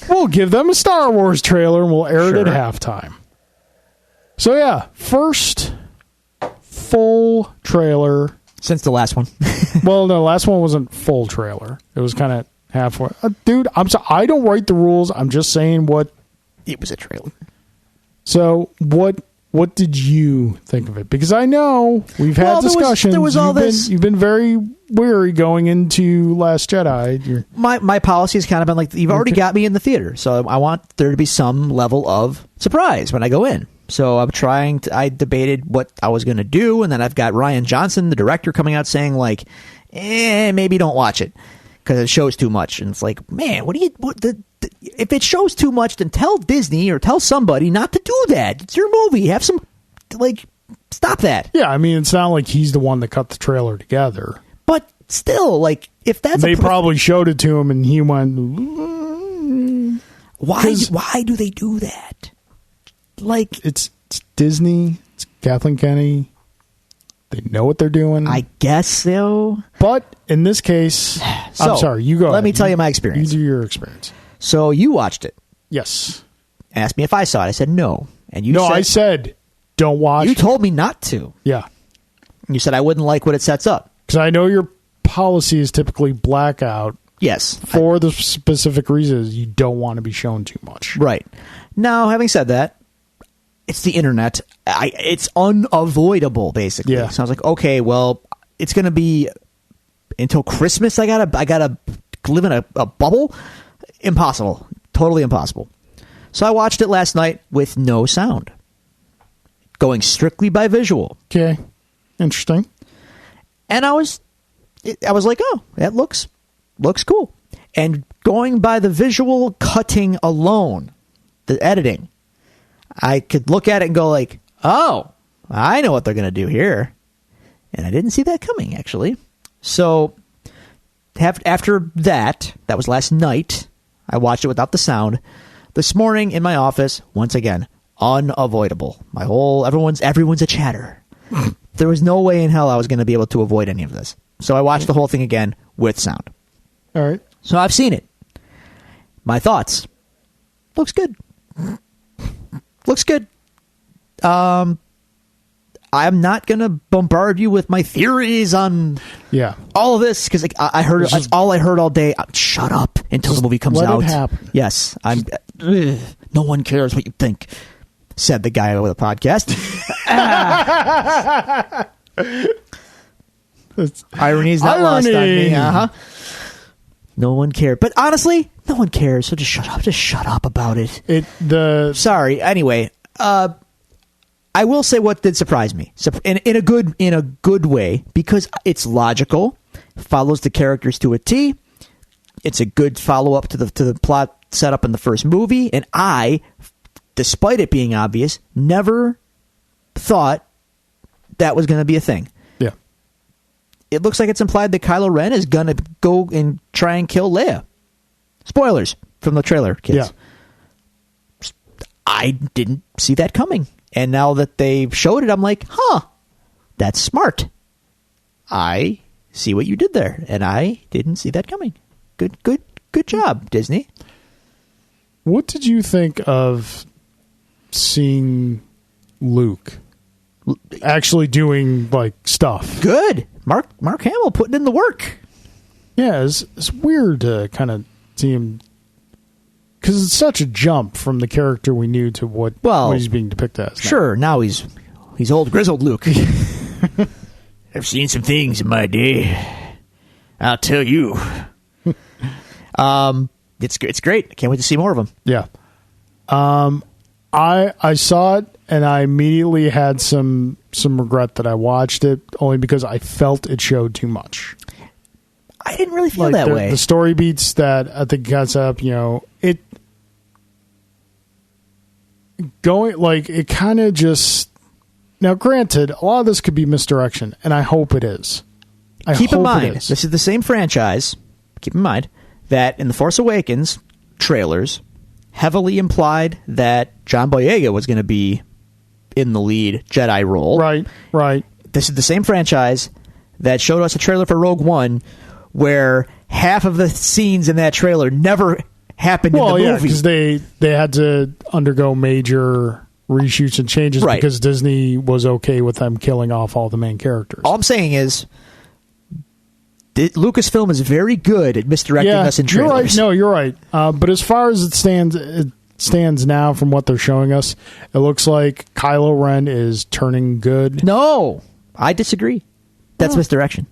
We'll give them a Star Wars trailer and we'll air it at halftime. So yeah, first full trailer. Since the last one. Well, no, the last one wasn't full trailer. It was kind of halfway. Dude, I'm sorry. I don't write the rules. I'm just saying what. It was a trailer. So what What did you think of it? Because I know we've had discussions. There was all this. You've been very weary going into Last Jedi. My policy has kind of been like, you've already got me in the theater, so I want there to be some level of surprise when I go in. So I debated what I was going to do, and then I've got Rian Johnson, the director, coming out saying like, maybe don't watch it because it shows too much. And it's like, man, if it shows too much, then tell Disney or tell somebody not to do that. It's your movie. Have some, stop that. Yeah, I mean, it's not like he's the one that cut the trailer together. But still, if that's they probably showed it to him, and he went, why do they do that? It's Disney. It's Kathleen Kennedy. They know what they're doing. I guess so. But in this case, I'm sorry. You go. Let me tell you my experience. You do your experience. So you watched it. Yes. Asked me if I saw it. I said no. And you said, I said don't watch. You told me not to. Yeah. You said I wouldn't like what it sets up. Because I know your policy is typically blackout. Yes. For the specific reasons you don't want to be shown too much. Right. Now, having said that, it's the internet. It's unavoidable, basically. Yeah. So I was like, okay, well, it's going to be until Christmas. I gotta live in a bubble. Impossible. Totally impossible. So I watched it last night with no sound, going strictly by visual. Okay. Interesting. And I was like, oh, that looks cool. And going by the visual cutting alone, the editing, I could look at it and go like, oh, I know what they're going to do here. And I didn't see that coming, actually. So after that was last night, I watched it without the sound. This morning in my office, once again, unavoidable. Everyone's a chatter. There was no way in hell I was going to be able to avoid any of this. So I watched the whole thing again with sound. All right. So I've seen it. My thoughts. Looks good. Looks good. I'm not going to bombard you with my theories on all of this because I heard that's all I heard all day. Shut up until the movie comes out. Let it happen. Yes. No one cares what you think, said the guy with a podcast. Irony's not lost on me. Uh-huh. No one cared. But honestly, no one cares. So just shut up. Just shut up about it. Sorry. Anyway, I will say what did surprise me in a good way because it's logical, follows the characters to a T. It's a good follow up to the plot set up in the first movie, and I, despite it being obvious, never thought that was going to be a thing. Yeah. It looks like it's implied that Kylo Ren is going to go and try and kill Leia. Spoilers from the trailer, kids. Yeah. I didn't see that coming. And now that they've showed it, I'm like, that's smart. I see what you did there, and I didn't see that coming. Good job, Disney. What did you think of seeing Luke actually doing stuff? Good. Mark Hamill putting in the work. Yeah, it's weird to kind of see him because it's such a jump from the character we knew to what he's being depicted as. Sure, now he's old grizzled Luke. I've seen some things in my day. I'll tell you. It's great. I can't wait to see more of them. Yeah. I saw it and I immediately had some regret that I watched it only because I felt it showed too much. I didn't really feel that way. The story beats that I think got set up, it kind of just. Now, granted, a lot of this could be misdirection, and I hope it is. Keep in mind, this is the same franchise. Keep in mind that in The Force Awakens trailers heavily implied that John Boyega was going to be in the lead Jedi role. Right. This is the same franchise that showed us a trailer for Rogue One where half of the scenes in that trailer never happened in the movie. Because they had to undergo major reshoots and changes because Disney was okay with them killing off all the main characters. All I'm saying is Lucasfilm is very good at misdirecting us in trailers. You're right. No, you're right. But as far as it stands, stands now, from what they're showing us, it looks like Kylo Ren is turning good. No, I disagree. That's misdirection.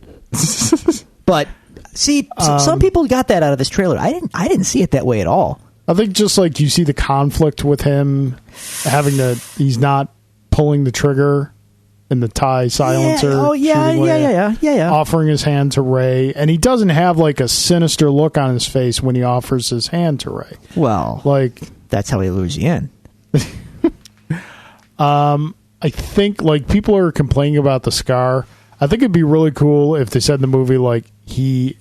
But see, some people got that out of this trailer. I didn't see it that way at all. I think just like you see the conflict with him he's not pulling the trigger in the TIE silencer. Yeah. Offering his hand to Rey, and he doesn't have like a sinister look on his face when he offers his hand to Rey. Well, like that's how he lures you in. I think like people are complaining about the scar. I think it'd be really cool if they said in the movie like he,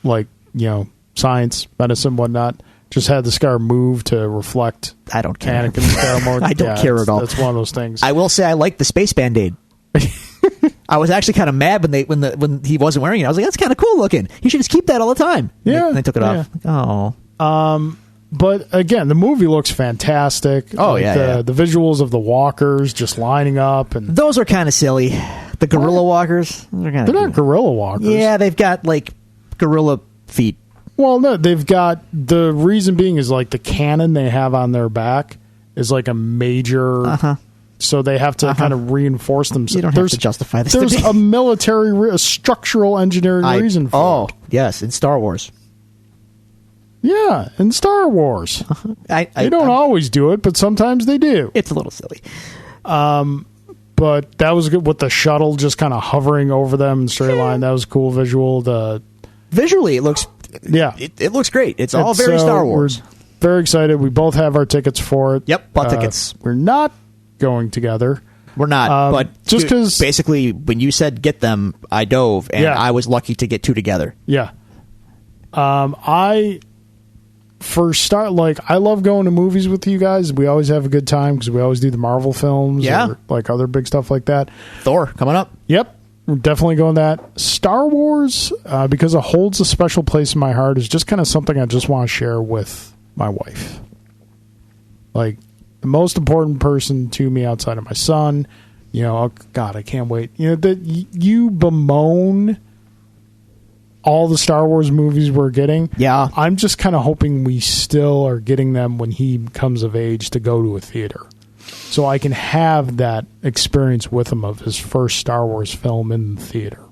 like, you know, science, medicine, whatnot, just had the scar move to reflect. I don't care. Anakin Skywalker. I don't care at all. That's one of those things. I will say I like the space Band-Aid. I was actually kind of mad when he wasn't wearing it. I was like, that's kind of cool looking. You should just keep that all the time. Yeah, and they took it off. Like, oh. But again, the movie looks fantastic. Oh, like the visuals of the walkers just lining up, and those are kind of silly. The gorilla walkers, they're not gorilla walkers. Yeah, they've got like gorilla feet. Well, no, they've got, the reason being is like the cannon they have on their back is like a major, so they have to kind of reinforce themselves. You don't have to justify this. There's a military, a structural engineering reason for it. Oh, yes, in Star Wars. Yeah, in Star Wars. They don't always do it, but sometimes they do. It's a little silly. But that was good with the shuttle just kind of hovering over them in straight line. That was a cool visual. Visually, it looks... Yeah. It looks great. It's all very Star Wars. We're very excited. We both have our tickets for it. Yep, bought tickets. We're not going together. We're not, but just because... Basically, when you said get them, I dove, and I was lucky to get two together. Yeah. I love going to movies with you guys. We always have a good time because we always do the Marvel films or like other big stuff like that. Thor, coming up. Yep. We're definitely going that. Star Wars, because it holds a special place in my heart, is just kind of something I just want to share with my wife. Like, the most important person to me outside of my son. You know, oh God, I can't wait. You know, that you bemoan all the Star Wars movies we're getting. Yeah. I'm just kind of hoping we still are getting them when he comes of age to go to a theater. So I can have that experience with him of his first Star Wars film in the theater.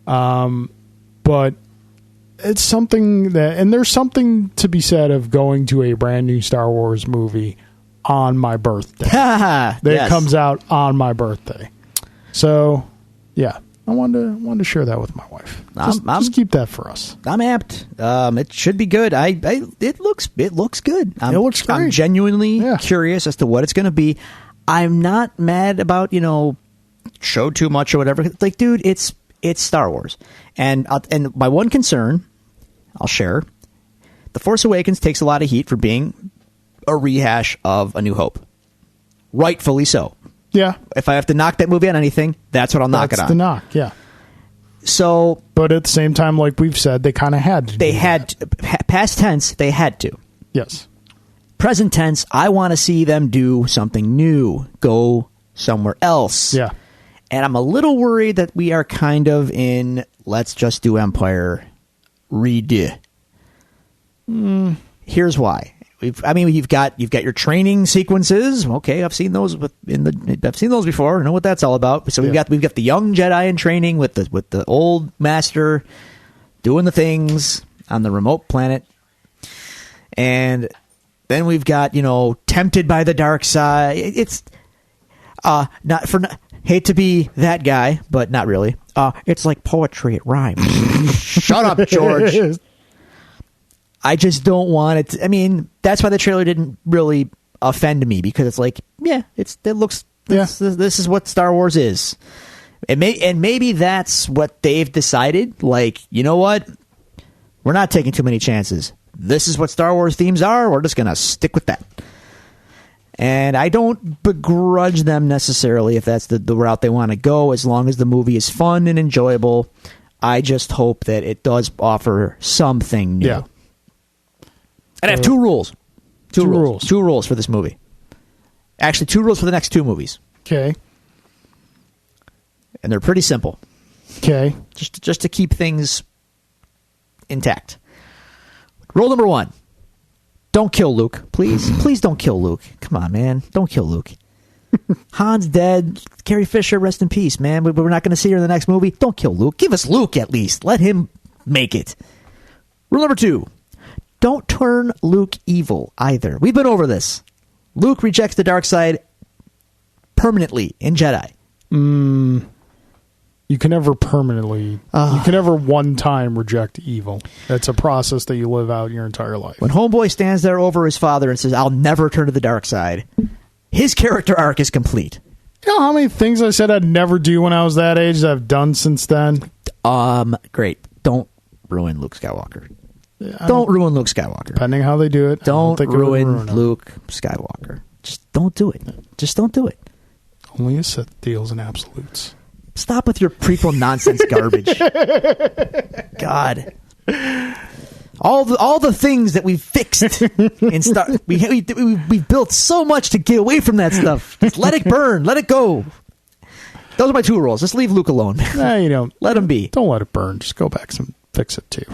But it's something that, and there's something to be said of going to a brand new Star Wars movie on my birthday. That comes out on my birthday. So, yeah. I wanted to share that with my wife. Just keep that for us. I'm amped. It should be good. It looks good. It looks great. I'm genuinely curious as to what it's going to be. I'm not mad about show too much or whatever. Like, dude, it's Star Wars, and my one concern, I'll share, The Force Awakens takes a lot of heat for being a rehash of A New Hope, rightfully so. Yeah. If I have to knock that movie on anything, that's what I'll knock it on. That's the knock, yeah. So, but at the same time, like we've said, they kind of had to. They had to, past tense, they had to. Yes. Present tense, I want to see them do something new, go somewhere else. Yeah. And I'm a little worried that we are kind of in let's just do Empire redo. Here's why. You've got your training sequences. Okay, I've seen those before. I know what that's all about. So we've got the young Jedi in training with the old master doing the things on the remote planet, and then we've got tempted by the dark side. It's hate to be that guy, but not really. It's like poetry. It rhymes. Shut up, George. I just don't want it to, that's why the trailer didn't really offend me, because it's like, this is what Star Wars is. And maybe that's what they've decided. Like, you know what? We're not taking too many chances. This is what Star Wars themes are. We're just going to stick with that. And I don't begrudge them necessarily if that's the route they want to go, as long as the movie is fun and enjoyable. I just hope that it does offer something new. Yeah. And I have two rules. Two rules for this movie. Actually, 2 rules for the next 2 movies. Okay. And they're pretty simple. Okay. Just to keep things intact. Rule number 1. Don't kill Luke, please. Please don't kill Luke. Come on, man. Don't kill Luke. Han's dead. Carrie Fisher, rest in peace, man. But we're not going to see her in the next movie. Don't kill Luke. Give us Luke at least. Let him make it. Rule number 2. Don't turn Luke evil either. We've been over this. Luke rejects the dark side permanently in Jedi. You can never permanently, you can never one time reject evil. That's a process that you live out your entire life. When Homeboy stands there over his father and says, I'll never turn to the dark side, his character arc is complete. You know how many things I said I'd never do when I was that age that I've done since then? Great. Don't ruin Luke Skywalker. Don't ruin Luke Skywalker. Depending how they do it. Don't ruin Luke Skywalker. Just don't do it. Just don't do it. Only a Sith deals in absolutes. Stop with your prequel nonsense garbage. God. All the things that we've fixed and we've built so much to get away from that stuff. Just let it burn. Let it go. Those are my 2 rules. Just leave Luke alone. Nah, you don't. Let him be. Don't let it burn. Just go back and fix it too.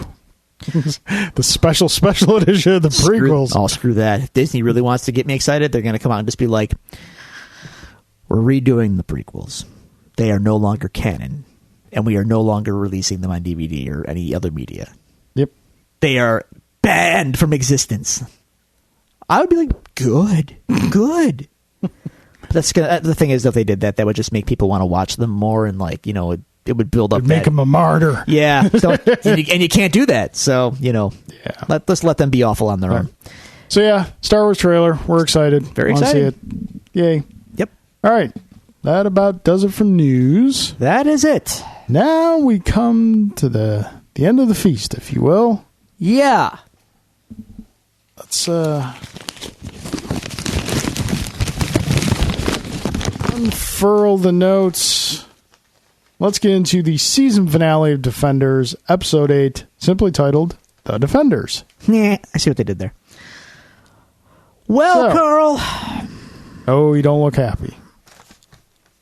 The special edition of the prequels. Screw that. If Disney really wants to get me excited, they're going to come out and just be like, we're redoing the prequels. They are no longer canon, and we are no longer releasing them on DVD or any other media. Yep. They are banned from existence. I would be like, good. But the thing is, if they did that, that would just make people want to watch them more, and like, it would build up. Make them a martyr. Yeah, and you can't do that. So let's let them be awful on their own. So yeah, Star Wars trailer. We're excited. Very excited. See it. Yay. Yep. All right. That about does it for news. That is it. Now we come to the end of the feast, if you will. Yeah. Let's unfurl the notes. Let's get into the season finale of Defenders, Episode 8, simply titled The Defenders. Yeah, I see what they did there. Well, Carl. Oh, you don't look happy.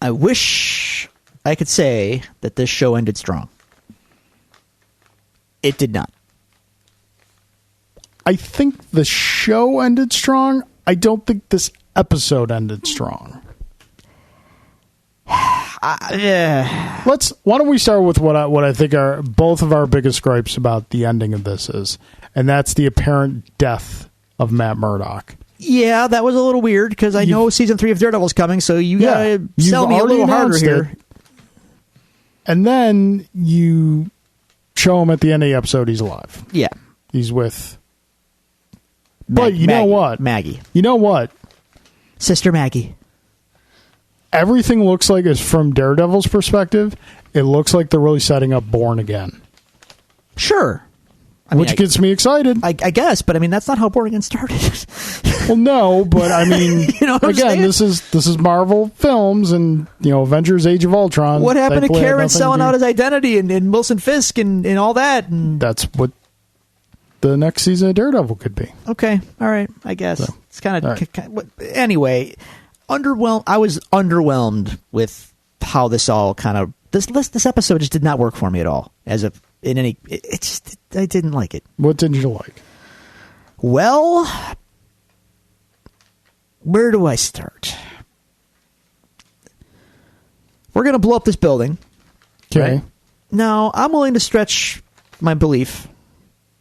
I wish I could say that this show ended strong. It did not. I think the show ended strong. I don't think this episode ended strong. Yeah. Why don't we start with what I think are both of our biggest gripes about the ending of this is, and that's the apparent death of Matt Murdock. Yeah, that was a little weird because I know season 3 of Daredevil's coming, so you gotta sell me a little harder here. And then you show him at the end of the episode he's alive. Yeah. He's with... But you know what? Maggie. You know what? Sister Maggie. Everything looks like, is from Daredevil's perspective, it looks like they're really setting up Born Again. Sure. Which gets me excited. I guess, but I mean, that's not how Born Again started. Well, no, but I mean, again, this is Marvel Films and, Avengers Age of Ultron. What happened to Karen selling out his identity and Wilson Fisk and all that? And that's what the next season of Daredevil could be. Okay. All right. I guess. So, it's kind of... Anyway, I was underwhelmed with how this all kind of... This episode just did not work for me at all. I didn't like it. What didn't you like? Well, where do I start? We're going to blow up this building. Okay. Right? Now, I'm willing to stretch my belief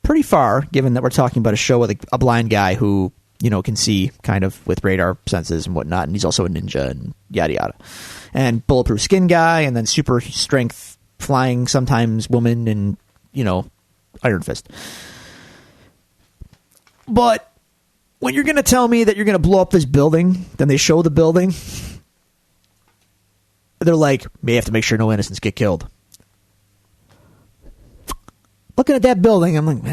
pretty far, given that we're talking about a show with a blind guy who, can see kind of with radar senses and whatnot, and he's also a ninja and yada yada. And bulletproof skin guy, and then super strength flying sometimes woman, and, Iron Fist. But when you're going to tell me that you're going to blow up this building, then they show the building, they're like, may have to make sure no innocents get killed. Looking at that building, I'm like,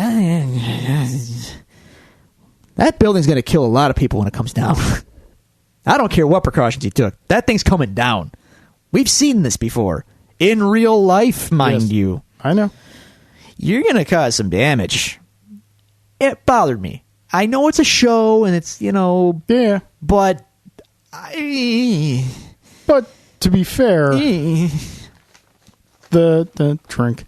that building's going to kill a lot of people when it comes down. I don't care what precautions he took. That thing's coming down. We've seen this before. In real life, mind you. I know. You're going to cause some damage. It bothered me. I know it's a show and it's, Yeah. But... But, to be fair, the drink...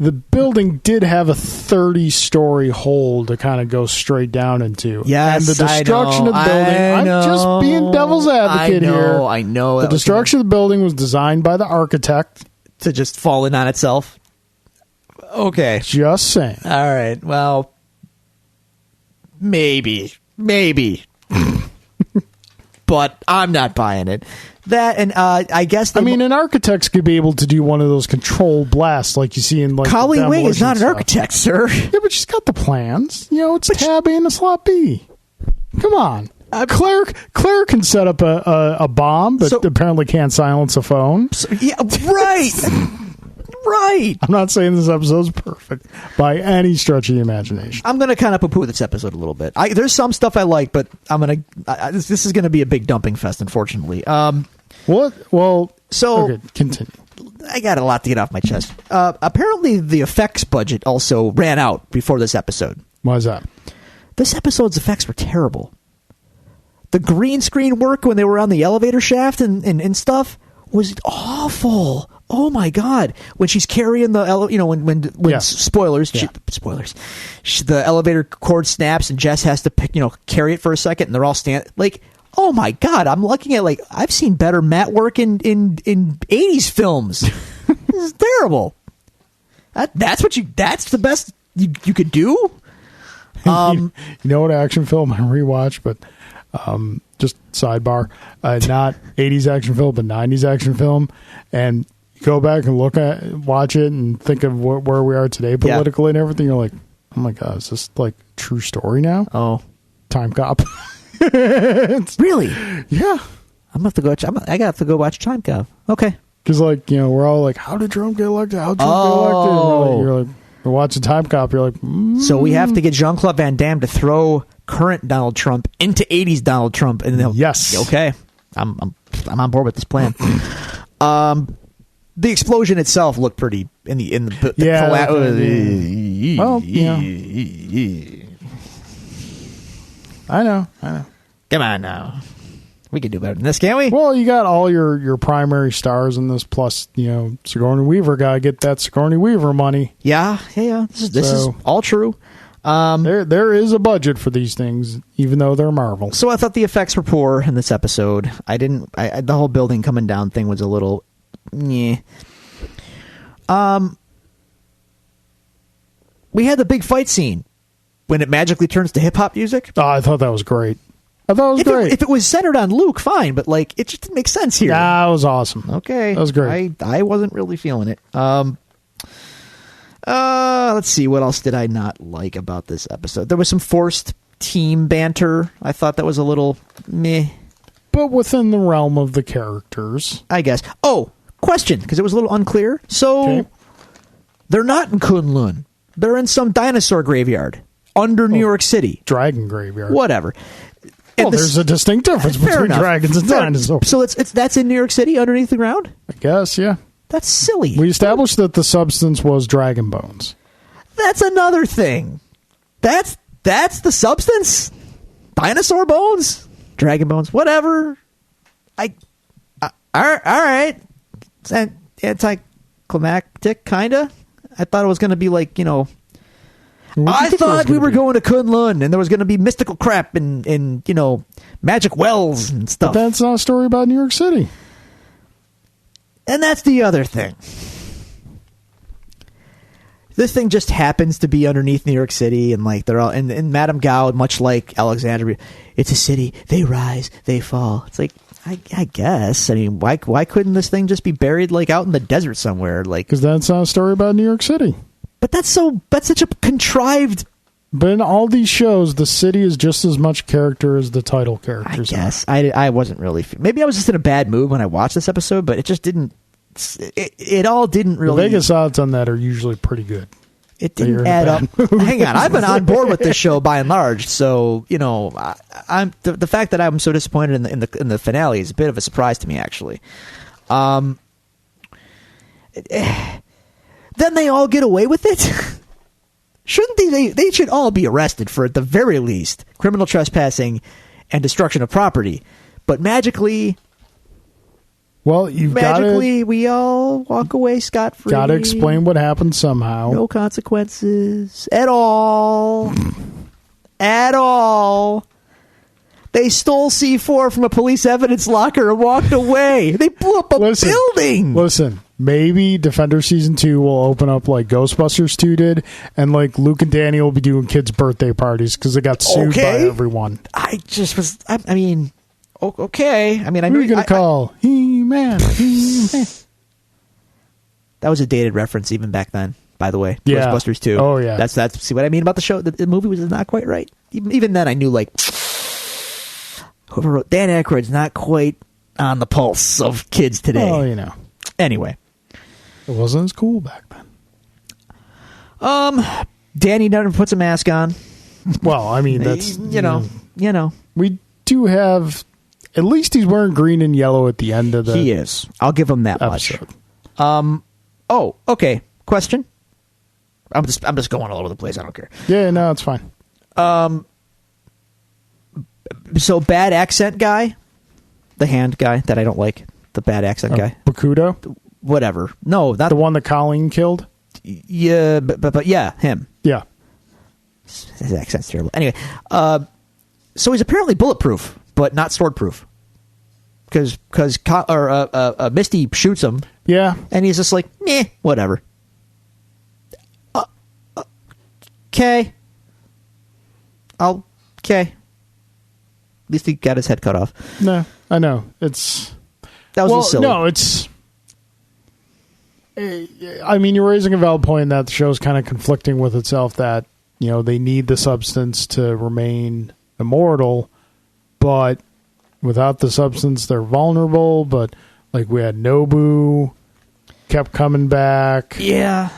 the building did have a 30-story hole to kind of go straight down into. Yes, and the destruction of the building. I'm just being devil's advocate here. I know. The destruction of the building was designed by the architect to just fall in on itself. Okay, just saying. All right. Well, maybe, but I'm not buying it. That and I guess an architect could be able to do one of those controlled blasts like you see in like Colleen Wing is not an architect, sir. Yeah, but she's got the plans. You know, it's tab A and a slot B. Come on. Claire can set up a bomb, but apparently can't silence a phone. Yeah, right. Right. I'm not saying this episode's perfect by any stretch of the imagination. I'm going to kind of poo-poo this episode a little bit. There's some stuff I like, but this is going to be a big dumping fest, unfortunately. What? Well, okay, continue. I got a lot to get off my chest. Apparently, the effects budget also ran out before this episode. Why is that? This episode's effects were terrible. The green screen work when they were on the elevator shaft and stuff was awful. Oh my God! When she's carrying the spoilers, the elevator cord snaps and Jess has to carry it for a second, and they're all like, oh my God! I'm looking at I've seen better matte work in 80s films. This is terrible. That's the best you could do. You know what action film I rewatched, but just sidebar, not 80s action film, but 90s action film, and you go back and watch it and think of where we are today politically and everything. You're like, oh my God, is this like true story now? Oh, Time Cop. Really? Yeah. I'm gonna have to go. I got to go watch Time Cop. Okay. Because we're all like, how did Trump get elected? How did Trump get elected? You're like, we're watching Time Cop. You're like, So we have to get Jean-Claude Van Damme to throw current Donald Trump into 80s Donald Trump, and yes, okay, I'm on board with this plan. The explosion itself looked pretty I know. Come on now. We can do better than this, can't we? Well, you got all your primary stars in this, plus, Sigourney Weaver got to get that Sigourney Weaver money. Yeah. This is all true. There is a budget for these things, even though they're Marvel. So I thought the effects were poor in this episode. The whole building coming down thing was a little, we had the big fight scene when it magically turns to hip hop music. Oh, I thought that was great. Great. If it was centered on Luke, fine, but it just didn't make sense here. Yeah, it was awesome. Okay. That was great. I wasn't really feeling it. Let's see, what else did I not like about this episode? There was some forced team banter. I thought that was a little meh. But within the realm of the characters, I guess. Oh, question, because it was a little unclear. So, They're not in Kunlun. They're in some dinosaur graveyard under New York City. Dragon graveyard. Whatever. Well, there's a distinct difference between dragons and dinosaurs. So that's in New York City underneath the ground? I guess, yeah. That's silly. We established that the substance was dragon bones. That's another thing. That's the substance? Dinosaur bones? Dragon bones? Whatever. All right. It's anticlimactic, kind of. I thought it was going to be like, I thought we were going to Kunlun and there was going to be mystical crap and magic wells and stuff. But that's not a story about New York City. And that's the other thing. This thing just happens to be underneath New York City, and they're all and Madame Gao, much like Alexandria, it's a city. They rise, they fall. It's like I guess. I mean, why couldn't this thing just be buried out in the desert somewhere? Because that's not a story about New York City. But that's such a contrived. But in all these shows, the city is just as much character as the title characters. I guess I wasn't really. Maybe I was just in a bad mood when I watched this episode, but it just didn't. It all didn't really. The Vegas odds on that are usually pretty good. It didn't add up. Hang on, I've been on board with this show by and large, so I'm the fact that I'm so disappointed in the finale is a bit of a surprise to me, actually. Then they all get away with it. Shouldn't they should all be arrested for, at the very least, criminal trespassing and destruction of property. But magically, Well, you've magically we all walk away scot-free. Got to explain what happened somehow. No consequences at all. At all. They stole C4 from a police evidence locker and walked away. They blew up a building. Listen, maybe Defender Season 2 will open up like Ghostbusters 2 did, and like Luke and Danny will be doing kids' birthday parties because they got sued by everyone. I mean, okay. I mean, I knew you were going to call He-Man. He-Man. That was a dated reference even back then, by the way. Yeah. Ghostbusters 2. Oh, yeah. That's see what I mean about the show? The movie was not quite right. Even then, I knew, like, whoever wrote Dan Aykroyd's not quite on the pulse of kids today. Oh, you know. Anyway. It wasn't as cool back then. Danny never puts a mask on. Well, I mean, that's... You know. We do have... At least he's wearing green and yellow at the end of the... He is. I'll give him that episode. Much. Oh, okay. Question? I'm just going all over the place. I don't care. Yeah, no, it's fine. So bad accent guy, the hand guy that I don't like, the bad accent guy, Bakudo, whatever. No, not the one that Colleen killed. Yeah, but yeah, him. Yeah, his accent's terrible. Anyway, so he's apparently bulletproof, but not swordproof, because Misty shoots him. Yeah, and he's just like, meh, whatever. Okay. Okay. At least he got his head cut off. No, I know. That was silly. No, it's... I mean, you're raising a valid point that the show's kind of conflicting with itself that, you know, they need the substance to remain immortal, but without the substance, they're vulnerable. But, like, we had Nobu, kept coming back. Yeah.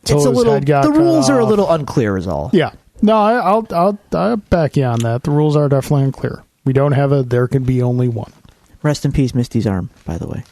It's a little... The rules are a little unclear is all. Yeah. No, I'll back you on that. The rules are definitely unclear. We don't have a there can be only one. Rest in peace, Misty's arm, by the way.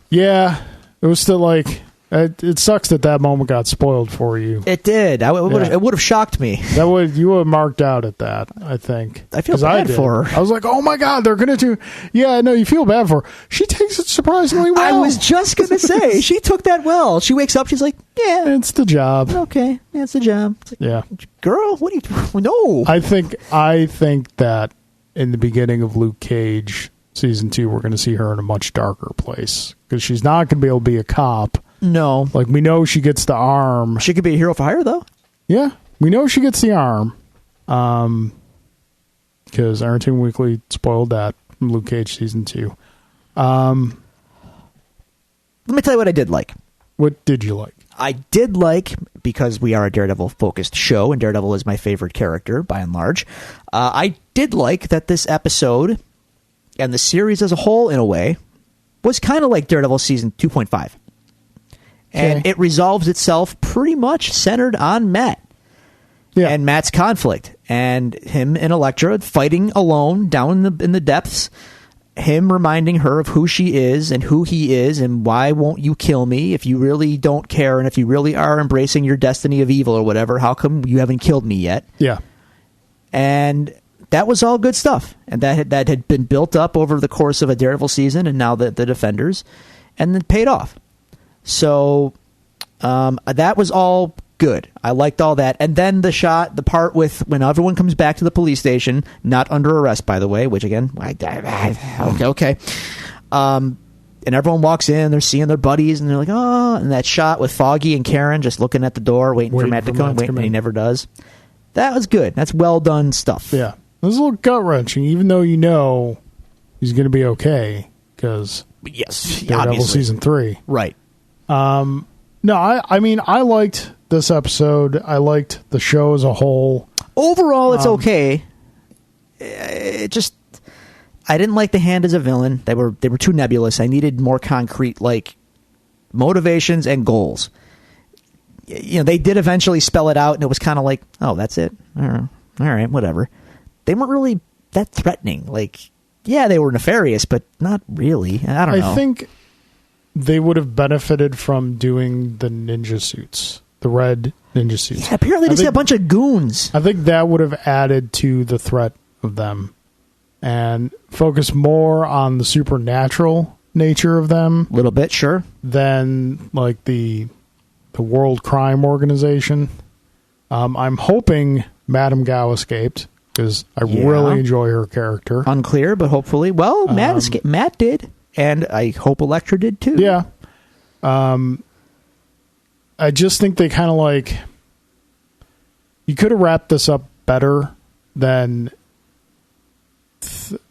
Yeah. It was still like... It sucks that moment got spoiled for you. It did. It would have shocked me. You would have marked out at that, I think. I feel bad for her. I was like, oh my God, they're going to do... Yeah, no, you feel bad for her. She takes it surprisingly well. I was just going to say, she took that well. She wakes up, she's like, yeah. It's the job. Okay, yeah, it's the job. It's like, yeah. Girl, what are you doing? No. I think that in the beginning of Luke Cage Season 2, we're going to see her in a much darker place. Because she's not going to be able to be a cop. No. Like, we know she gets the arm. She could be a hero for hire, though. Yeah. We know she gets the arm. Because Iron Weekly spoiled that from Luke Cage Season 2. Let me tell you what I did like. What did you like? I did like, because we are a Daredevil-focused show, and Daredevil is my favorite character, by and large, I did like that this episode, and the series as a whole, in a way, was kind of like Daredevil Season 2.5. And it resolves itself pretty much centered on Matt. Yeah. And Matt's conflict. And him and Elektra fighting alone down in the depths. Him reminding her of who she is and who he is and why won't you kill me if you really don't care and if you really are embracing your destiny of evil or whatever. How come you haven't killed me yet? Yeah. And that was all good stuff. And that had been built up over the course of a Daredevil season and now the Defenders. And then paid off. So that was all good. I liked all that. And then the part with when everyone comes back to the police station, not under arrest, by the way, which again, okay. And everyone walks in, they're seeing their buddies, and they're like, oh, and that shot with Foggy and Karen just looking at the door, waiting for Matt to come, and he never does. That was good. That's well done stuff. Yeah. It was a little gut-wrenching, even though you know he's going to be okay, because Daredevil Season 3. Right. No, I mean, I liked this episode. I liked the show as a whole. Overall, it's okay. It just... I didn't like the Hand as a villain. They were too nebulous. I needed more concrete, like, motivations and goals. You know, they did eventually spell it out, and it was kind of like, oh, that's it? All right, whatever. They weren't really that threatening. Like, yeah, they were nefarious, but not really. I don't know. I think they would have benefited from doing the ninja suits, the red ninja suits. Yeah, apparently they just a bunch of goons. I think that would have added to the threat of them and focus more on the supernatural nature of them A little bit, sure. than like the World Crime Organization. I'm hoping Madame Gao escaped because I really enjoy her character. Unclear, but hopefully. Well, Matt did, and I hope Elektra did too. Yeah. I just think they kind of like... You could have wrapped this up better than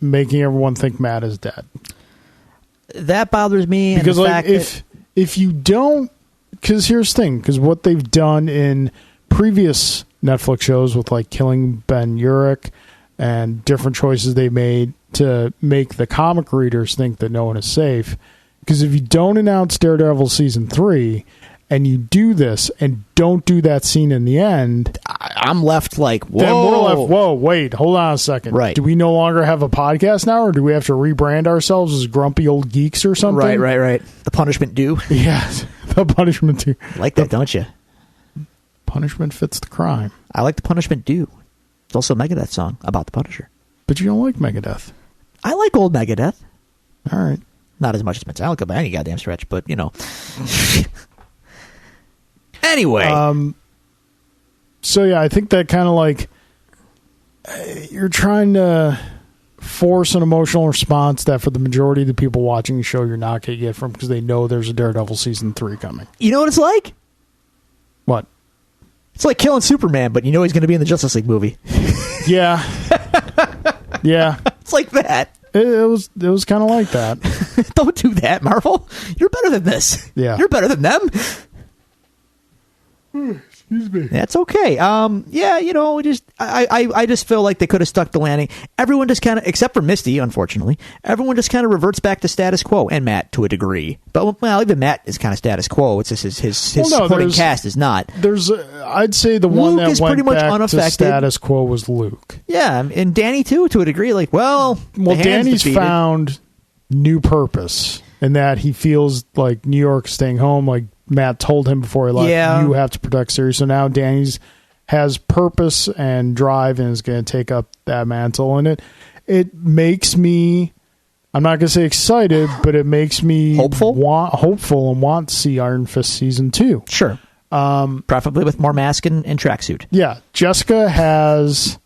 making everyone think Matt is dead. That bothers me. Because and the like fact if you don't... Because here's the thing. Because what they've done in previous Netflix shows with like Killing Ben Urich and different choices they made to make the comic readers think that no one is safe. Because if you don't announce Daredevil Season 3... and you do this and don't do that scene in the end, I'm left like, whoa. Then we're left, whoa, wait, hold on a second. Right. Do we no longer have a podcast now, or do we have to rebrand ourselves as grumpy old geeks or something? Right. The punishment due. Yes, the punishment due. Like that, don't you? Punishment fits the crime. I like the punishment due. It's also a Megadeth song about the Punisher. But you don't like Megadeth. I like old Megadeth. All right. Not as much as Metallica by any goddamn stretch, but, you know. Anyway. So, yeah, I think that kind of like you're trying to force an emotional response that for the majority of the people watching the show you're not going to get from because they know there's a Daredevil Season 3 coming. You know what it's like? What? It's like killing Superman, but you know he's going to be in the Justice League movie. Yeah. Yeah. It's like that. It was kind of like that. Don't do that, Marvel. You're better than this. Yeah. You're better than them. Excuse me. That's okay. Yeah, you know, I just feel like they could have stuck the landing. Everyone just kind of, except for Misty, unfortunately, everyone just kind of reverts back to status quo, and Matt to a degree. But well, even Matt is kind of status quo. It's just his supporting cast is not. There's, I'd say the one Luke that is went pretty much back unaffected. to status quo was Luke. Yeah, and Danny too, to a degree. Like, well, Danny's defeated. found new purpose in that he feels like New York staying home. Like Matt told him before he left, you have to protect Sirius. So now Danny's has purpose and drive and is going to take up that mantle. And it makes me, I'm not going to say excited, but it makes me hopeful and want to see Iron Fist Season 2. Sure. Preferably with more mask and tracksuit. Yeah. Jessica has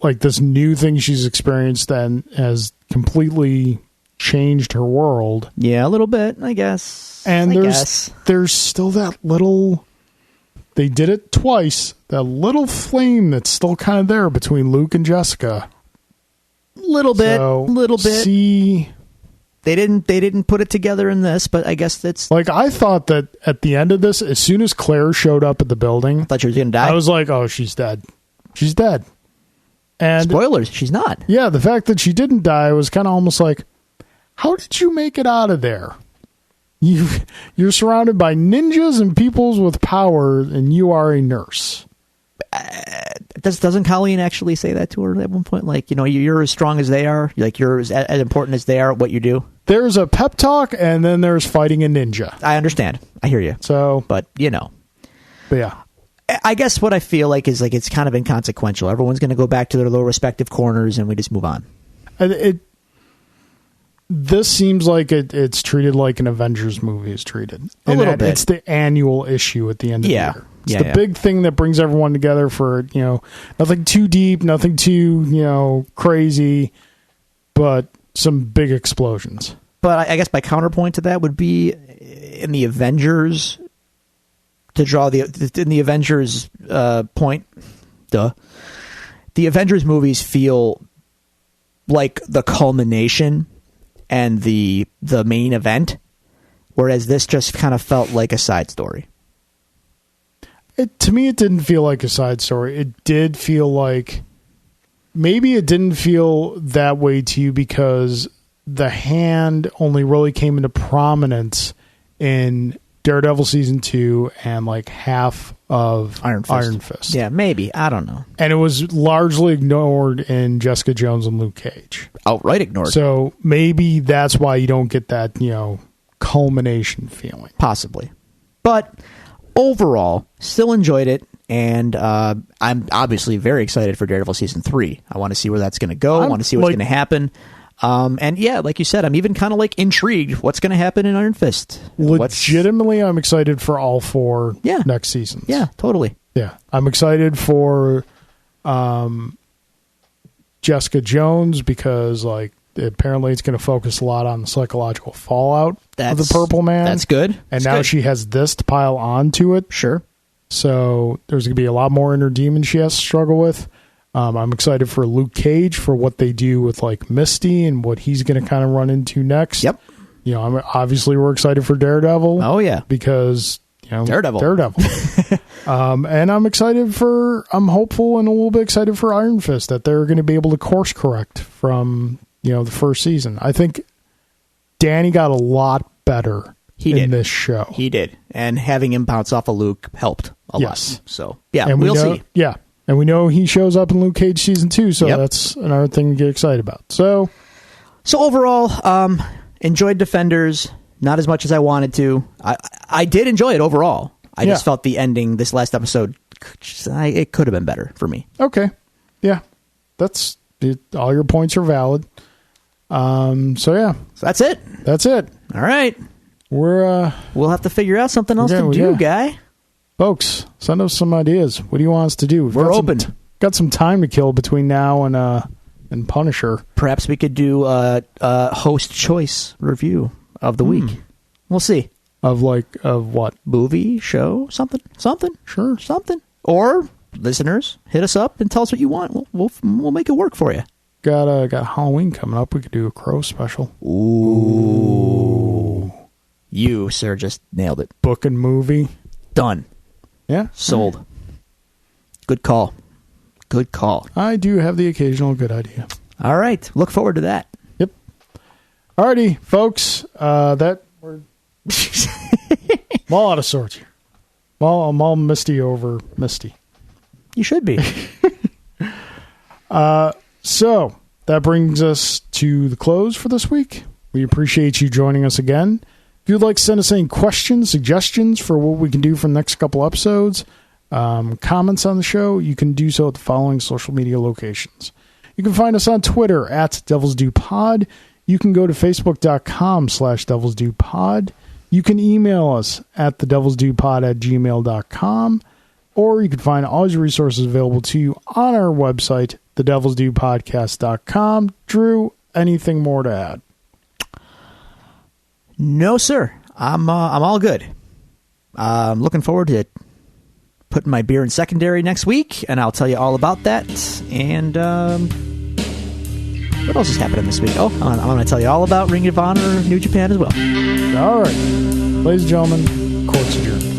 this new thing she's experienced and has completely changed her world. Yeah, a little bit, I guess. And there's still that little, they did it twice, that little flame that's still kind of there between Luke and Jessica. Little bit. See, they didn't put it together in this, but I guess that's like, I thought that at the end of this, as soon as Claire showed up at the building, I thought she was gonna die. I was like, oh, she's dead. She's dead. And spoilers, she's not. Yeah, the fact that she didn't die was kind of almost like, how did you make it out of there? You're surrounded by ninjas and peoples with power, and you are a nurse. Doesn't Colleen actually say that to her at one point? Like, you know, you're as strong as they are. Like, you're as important as they are at what you do. There's a pep talk, and then there's fighting a ninja. I understand. I hear you. So, but you know, yeah. I guess what I feel like is like it's kind of inconsequential. Everyone's going to go back to their little respective corners, and we just move on. This seems like it's treated like an Avengers movie is treated. A little bit. It's the annual issue at the end of the year. It's the big thing that brings everyone together for, you know, nothing too deep, nothing too, you know, crazy, but some big explosions. But I guess my counterpoint to that would be in the Avengers, to draw in the Avengers point, the Avengers movies feel like the culmination and the main event, whereas this just kind of felt like a side story. To me, it didn't feel like a side story. It did feel like, maybe it didn't feel that way to you because the Hand only really came into prominence in Daredevil Season 2 and like half of Iron Fist. Yeah, maybe. I don't know. And it was largely ignored in Jessica Jones and Luke Cage. Outright ignored. So maybe that's why you don't get that, you know, culmination feeling. Possibly. But overall, still enjoyed it. And I'm obviously very excited for Daredevil Season 3. I want to see where that's going to go. I want to see what's going to happen. And yeah, like you said, I'm even kind of like intrigued. What's going to happen in Iron Fist? Legitimately, I'm excited for all 4 next seasons. Yeah, totally. Yeah, I'm excited for Jessica Jones because like apparently it's going to focus a lot on the psychological fallout of the Purple Man. That's good. And now she has this to pile on to it. Sure. So there's going to be a lot more inner demons she has to struggle with. I'm excited for Luke Cage for what they do with like Misty and what he's going to kind of run into next. Yep. You know, we're excited for Daredevil. Oh yeah, because you know Daredevil. And I'm hopeful and a little bit excited for Iron Fist that they're going to be able to course correct from the first season. I think Danny got a lot better in this show. He did, and having him bounce off of Luke helped a lot. So yeah, and we'll see. Yeah. And we know he shows up in Luke Cage season 2, so that's another thing to get excited about. So overall, enjoyed Defenders, not as much as I wanted to. I did enjoy it overall. I just felt the ending, this last episode, it could have been better for me. Okay. Yeah. That's it. All your points are valid. So that's it. That's it. All right. We'll have to figure out something else to do, guy. Folks, send us some ideas. What do you want us to do? We're open. Got some time to kill between now and Punisher. Perhaps we could do a host choice review of the week. We'll see. Of what? Movie, show, something. Sure. Something. Or listeners, hit us up and tell us what you want. We'll make it work for you. Got Halloween coming up. We could do a Crow special. Ooh. You, sir, just nailed it. Book and movie. Done. Yeah. Sold. Good call. Good call. I do have the occasional good idea. All right. Look forward to that. Yep. Alrighty, folks. I'm all out of sorts here. I'm all misty over Misty. You should be. So that brings us to the close for this week. We appreciate you joining us again. If you'd like to send us any questions, suggestions for what we can do for the next couple episodes, comments on the show, you can do so at the following social media locations. You can find us on Twitter at Devils Do Pod. You can go to facebook.com/Devils Do Pod. You can email us at thedevilsdopod@gmail.com, or you can find all your resources available to you on our website, thedevilsdopodcast.com. Drew, anything more to add? No, sir. I'm all good. I'm looking forward to putting my beer in secondary next week, and I'll tell you all about that. And what else is happening this week? Oh, I'm going to tell you all about Ring of Honor New Japan as well. All right. Ladies and gentlemen, court's adjourned.